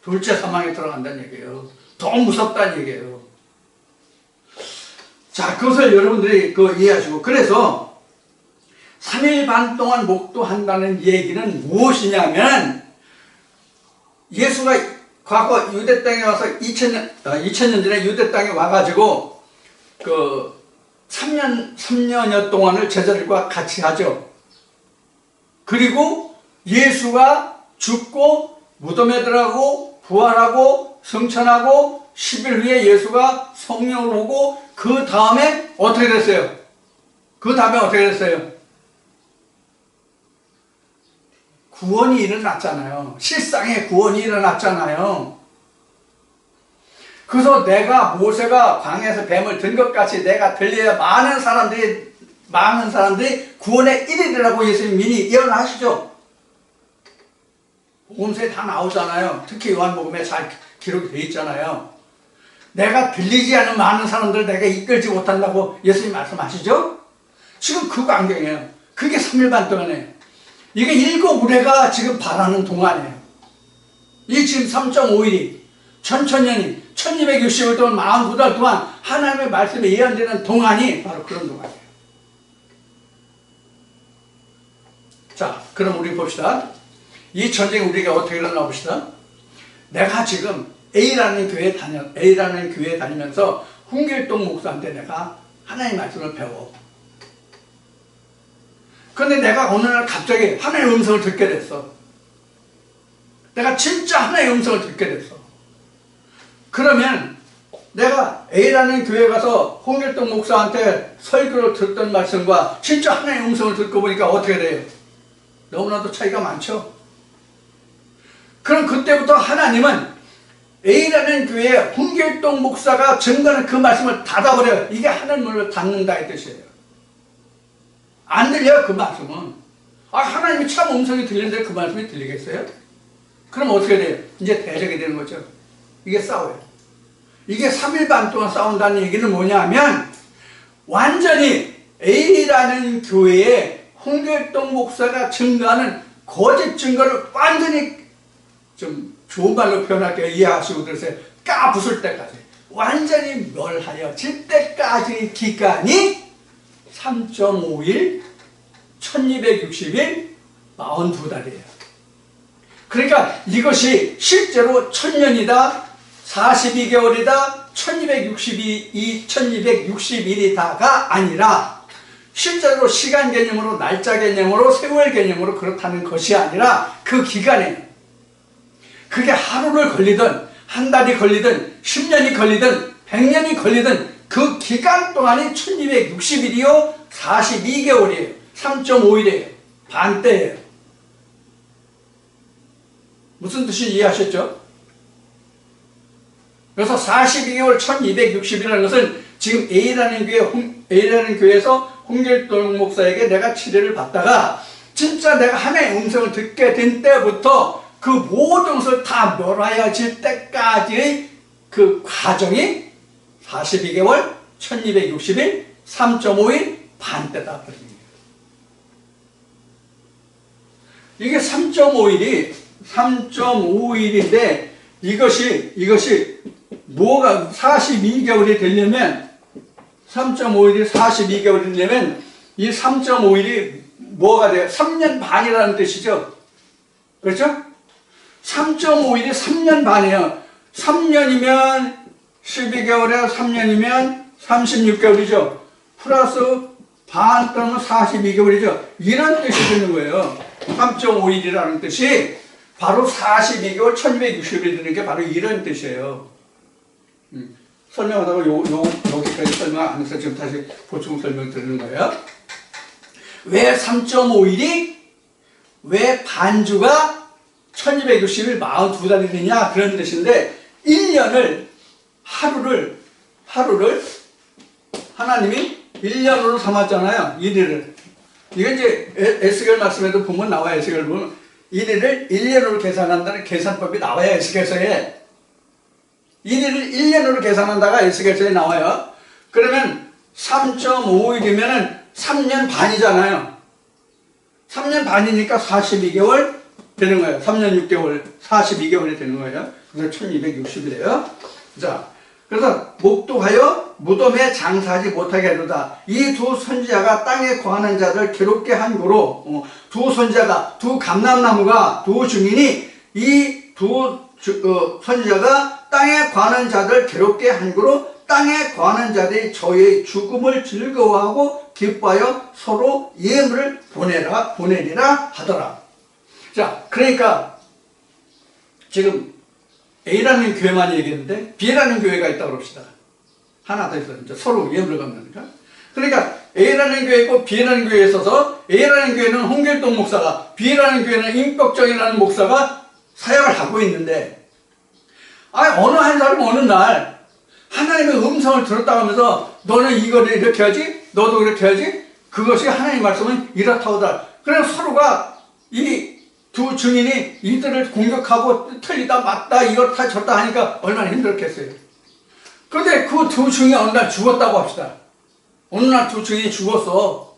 A: 둘째 사망에 들어간다는 얘기예요. 더 무섭다는 얘기예요. 자, 그것을 여러분들이 이해하시고, 그래서 3일 반 동안 목도한다는 얘기는 무엇이냐면, 예수가 과거 유대 땅에 와서 2000년 전에 유대 땅에 와가지고, 3년여 동안을 제자들과 같이 하죠. 그리고 예수가 죽고, 무덤에 들어가고, 부활하고, 승천하고, 10일 후에 예수가 성령을 오고, 그 다음에 어떻게 됐어요? 구원이 일어났잖아요. 실상의 구원이 일어났잖아요. 그래서 내가 모세가 광야에서 뱀을 든 것 같이 내가 들려야 많은 사람들이 구원에 이르리라고 예수님 미리 예언하시죠. 복음서에 다 나오잖아요. 특히 요한복음에 잘 기록이 되어 있잖아요. 내가 들리지 않은 많은 사람들을 내가 이끌지 못한다고 예수님 말씀하시죠? 지금 그 광경이에요. 그게 3일 반 동안에 이게 일곱 우레가 지금 바라는 동안이에요. 이 지금 3.5일이 천천년이 1260일 동안 49달 동안 하나님의 말씀이 예언되는 동안이 바로 그런 동안이에요. 자, 그럼 우리 봅시다. 이 전쟁이 우리가 어떻게 일어나 봅시다. 내가 지금 A라는 교회에 다니면서 홍길동 목사한테 내가 하나님 말씀을 배워. 그런데 내가 어느 날 갑자기 하나님의 음성을 듣게 됐어. 내가 진짜 하나님의 음성을 듣게 됐어. 그러면 내가 A라는 교회에 가서 홍길동 목사한테 설교를 듣던 말씀과 진짜 하나님의 음성을 듣고 보니까 어떻게 돼요? 너무나도 차이가 많죠? 그럼 그때부터 하나님은 A라는 교회에 홍길동 목사가 증거하는 그 말씀을 닫아버려요. 이게 하나님을 닫는다 이 뜻이에요. 안 들려요, 그 말씀은. 하나님이 참 음성이 들리는데 그 말씀이 들리겠어요? 그럼 어떻게 돼요? 이제 대적이 되는 거죠. 이게 싸워요. 이게 3일 반 동안 싸운다는 얘기는 뭐냐면 완전히 A라는 교회에 홍길동 목사가 증거하는 거짓 증거를 완전히 좀 좋은 말로 표현할게요. 이해하시고 들으세요. 까부술 때까지 완전히 멸하여질 때까지 기간이 3.5일, 1260일, 42달이에요. 그러니까 이것이 실제로 1000년이다, 42개월이다, 1260일이다가 아니라 실제로 시간 개념으로, 날짜 개념으로, 세월 개념으로 그렇다는 것이 아니라 그 기간에 그게 하루를 걸리든 한 달이 걸리든 10년이 걸리든 100년이 걸리든 그 기간 동안이 1260일이요 42개월이에요 3.5일이에요 반대예요. 무슨 뜻인지 이해하셨죠? 그래서 42개월 1260이라는 것은 지금 A라는 교회에서 홍길동 목사에게 내가 치료를 받다가 진짜 내가 하나님의 음성을 듣게 된 때부터 그 모든 것을 다 멸하여질 때까지의 그 과정이 42개월 1260일 3.5일 반대다. 이게 3.5일인데 이것이 뭐가 42개월이 되려면 3.5일이 42개월이 되려면 이 3.5일이 뭐가 돼요? 3년 반이라는 뜻이죠. 그렇죠? 3.5일이 3년 반이에요. 3년이면 12개월에 3년이면 36개월이죠. 플러스 반 또는 42개월이죠. 이런 뜻이 되는 거예요. 3.5일이라는 뜻이 바로 42개월 1260일이 되는 게 바로 이런 뜻이에요. 설명하다가 여기까지 설명 안 해서 지금 다시 보충 설명 드리는 거예요. 왜 3.5일이 왜 반주가 1260일 42달이 되냐 그런 뜻인데 1년을 하루를 하나님이 1년으로 삼았잖아요. 1일을. 이건 이제 에스겔 말씀에도 보면 나와요. 에스겔 보면 1일을 1년으로 계산한다는 계산법이 나와요. 에스겔서에. 1일을 1년으로 계산한다가 에스겔서에 나와요. 그러면 3.5일이면 3년 반이잖아요. 3년 반이니까 42개월 되는 거예요. 3년 6개월 42개월이 되는 거예요. 그래서 1260이래요. 자, 그래서 목도하여 무덤에 장사하지 못하게 하도다. 이 두 선지자가 땅에 거하는 자들 괴롭게 한 고로 두 선지자가 두 감람나무가 두 증인이 이 두 선지자가 땅에 거하는 자들 괴롭게 한 고로 땅에 거하는 자들이 저의 죽음을 즐거워하고 기뻐하여 서로 예물을 보내리라 하더라. 자, 그러니까 지금 A라는 교회만 얘기했는데 B라는 교회가 있다고 합시다. 하나 더 있어요. 이제 서로 예물을 갚는다니까. 그러니까 A라는 교회고 B라는 교회에 있어서 A라는 교회는 홍길동 목사가, B라는 교회는 임꺽정이라는 목사가 사역을 하고 있는데, 어느 한 사람은 어느 날 하나님의 음성을 들었다고 하면서 너는 이거를 이렇게 하지, 너도 이렇게 하지, 그것이 하나님 말씀은 이렇다고 하더라. 그래서 서로가 이 두 증인이 이들을 공격하고 틀리다 맞다 이렇다 저렇다 하니까 얼마나 힘들었겠어요. 그런데 그 두 증인이 어느 날 죽었다고 합시다. 어느 날 두 증인이 죽었어.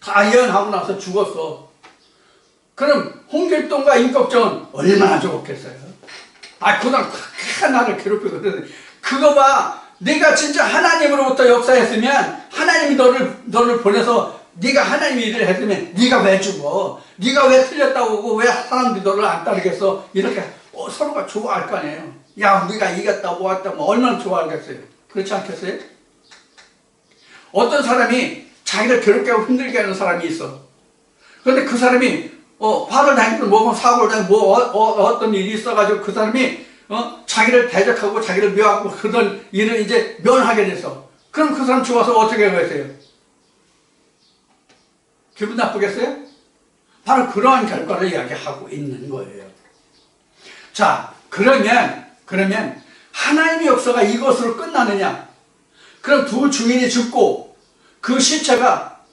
A: 다 예언하고 나서 죽었어. 그럼 홍길동과 임꺽정은 얼마나 좋겠어요. 그동안 큰 나를 괴롭히거든. 그거 봐. 네가 진짜 하나님으로부터 역사했으면 하나님이 너를 보내서 네가 하나님의 일을 했으면 네가 왜 죽어? 네가 왜 틀렸다고 하고 왜 사람들이 너를 안 따르겠어? 이렇게 서로가 좋아할 거 아니에요. 야, 우리가 이겼다, 모았다, 뭐 얼마나 좋아하겠어요. 그렇지 않겠어요? 어떤 사람이 자기를 괴롭게 하고 힘들게 하는 사람이 있어. 그런데 그 사람이 화를 당했든 뭐 사고를 당했든 뭐 어떤 일이 있어가지고 그 사람이 자기를 대적하고 자기를 묘하고 그런 일을 이제 면하게 됐어. 그럼 그 사람 좋아서 어떻게 하겠어요? 기분 나쁘겠어요? 바로 그러한 결과를 이야기하고 있는 거예요. 자, 그러면 하나님의 역사가 이것으로 끝나느냐? 그럼 두 주인이 죽고 그 시체가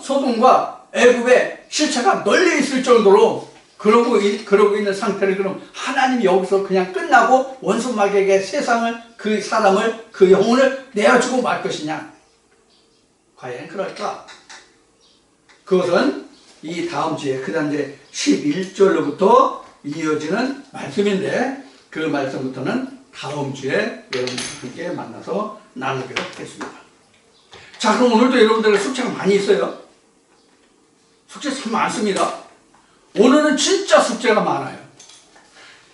A: 소돔과 애굽의 시체가 널려 있을 정도로 그러고 있는 상태를 그럼 하나님이 여기서 그냥 끝나고 원수마귀에게 세상을 그 사람을 그 영혼을 내어주고 말 것이냐? 과연 그럴까? 그것은 이 다음 주에 그 다음 이제 11절로부터 이어지는 말씀인데 그 말씀부터는 다음 주에 여러분과 함께 만나서 나누기로 하겠습니다. 자, 그럼 오늘도 여러분들 숙제가 많이 있어요. 숙제 참 많습니다. 오늘은 진짜 숙제가 많아요.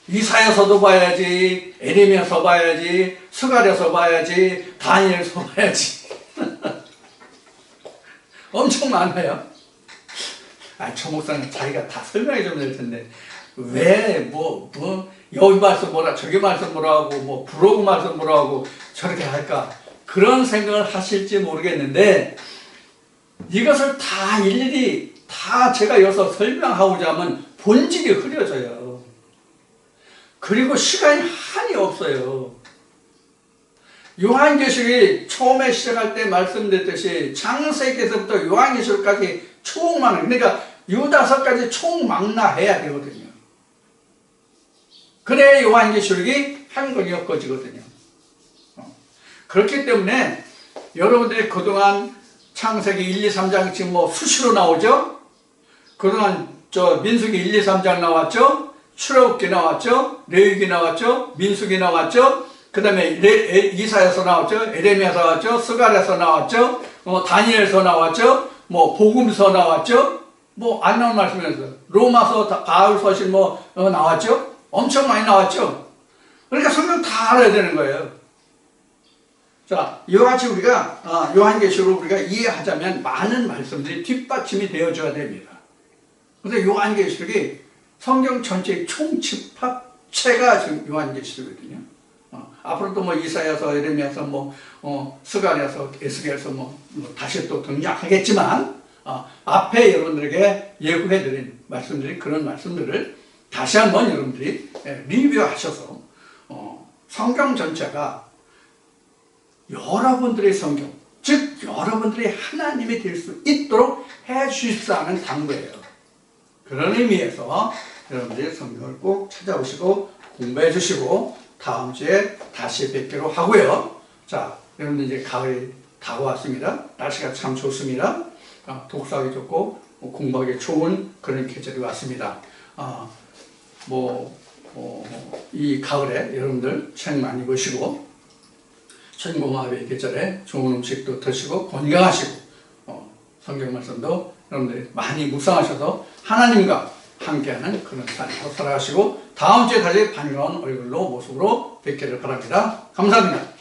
A: 이사야서도 봐야지, 에레미야서 봐야지, 스가랴서 봐야지, 다니엘서 봐야지. 엄청 많아요. 저 목사는 자기가 다 설명해 주면 될 텐데 왜 여기 말씀 뭐라 저기 말씀 뭐라 하고 뭐 브로그 말씀 뭐라 하고 저렇게 할까 그런 생각을 하실지 모르겠는데 이것을 다 일일이 다 제가 여기서 설명하고자 하면 본질이 흐려져요. 그리고 시간이 한이 없어요. 요한계시록이 처음에 시작할 때 말씀드렸듯이 창세기에서부터 요한계시록까지 총 많아요. 그러니까 유다서까지 총 망라해야 되거든요. 그래야 요한계시록이 한 권이 엮어지거든요. 그렇기 때문에 여러분들이 그동안 창세기 1, 2, 3장 지금 뭐 수시로 나오죠? 그동안 민수기 1, 2, 3장 나왔죠? 출애굽기 나왔죠? 레위기 나왔죠? 민수기 나왔죠? 그 다음에 이사야서 나왔죠? 에레미야서 나왔죠? 스가랴서 나왔죠? 다니엘서 나왔죠? 뭐 복음서 나왔죠? 뭐 안 나온 말씀이었어요. 로마서 바울서실 나왔죠? 엄청 많이 나왔죠? 그러니까 성경 다 알아야 되는 거예요. 자, 이와 같이 우리가 요한계시록을 우리가 이해하자면 많은 말씀들이 뒷받침이 되어줘야 됩니다. 그래서 요한계시록이 성경 전체의 총집합체가 지금 요한계시록이거든요. 앞으로 또 뭐 이사야서, 에레미야서, 스가랴서, 에스겔서 다시 또 등장하겠지만 앞에 여러분들에게 예고해드린 말씀들이 그런 말씀들을 다시 한번 여러분들이 리뷰하셔서 성경 전체가 여러분들의 성경, 즉 여러분들이 하나님이 될 수 있도록 해주십사는 당부예요. 그런 의미에서 여러분들이 성경을 꼭 찾아오시고 공부해 주시고 다음 주에 다시 뵙기로 하고요. 자, 여러분들 이제 가을이 다가왔습니다. 날씨가 참 좋습니다. 독서하기 좋고 공부하기 좋은 그런 계절이 왔습니다. 이 가을에 여러분들 책 많이 보시고 천고마비의 계절에 좋은 음식도 드시고 건강하시고 성경 말씀도 여러분들이 많이 묵상하셔서 하나님과 함께하는 그런 삶으로 살아가시고 다음 주에 다시 반가운 얼굴로 모습으로 뵙기를 바랍니다. 감사합니다.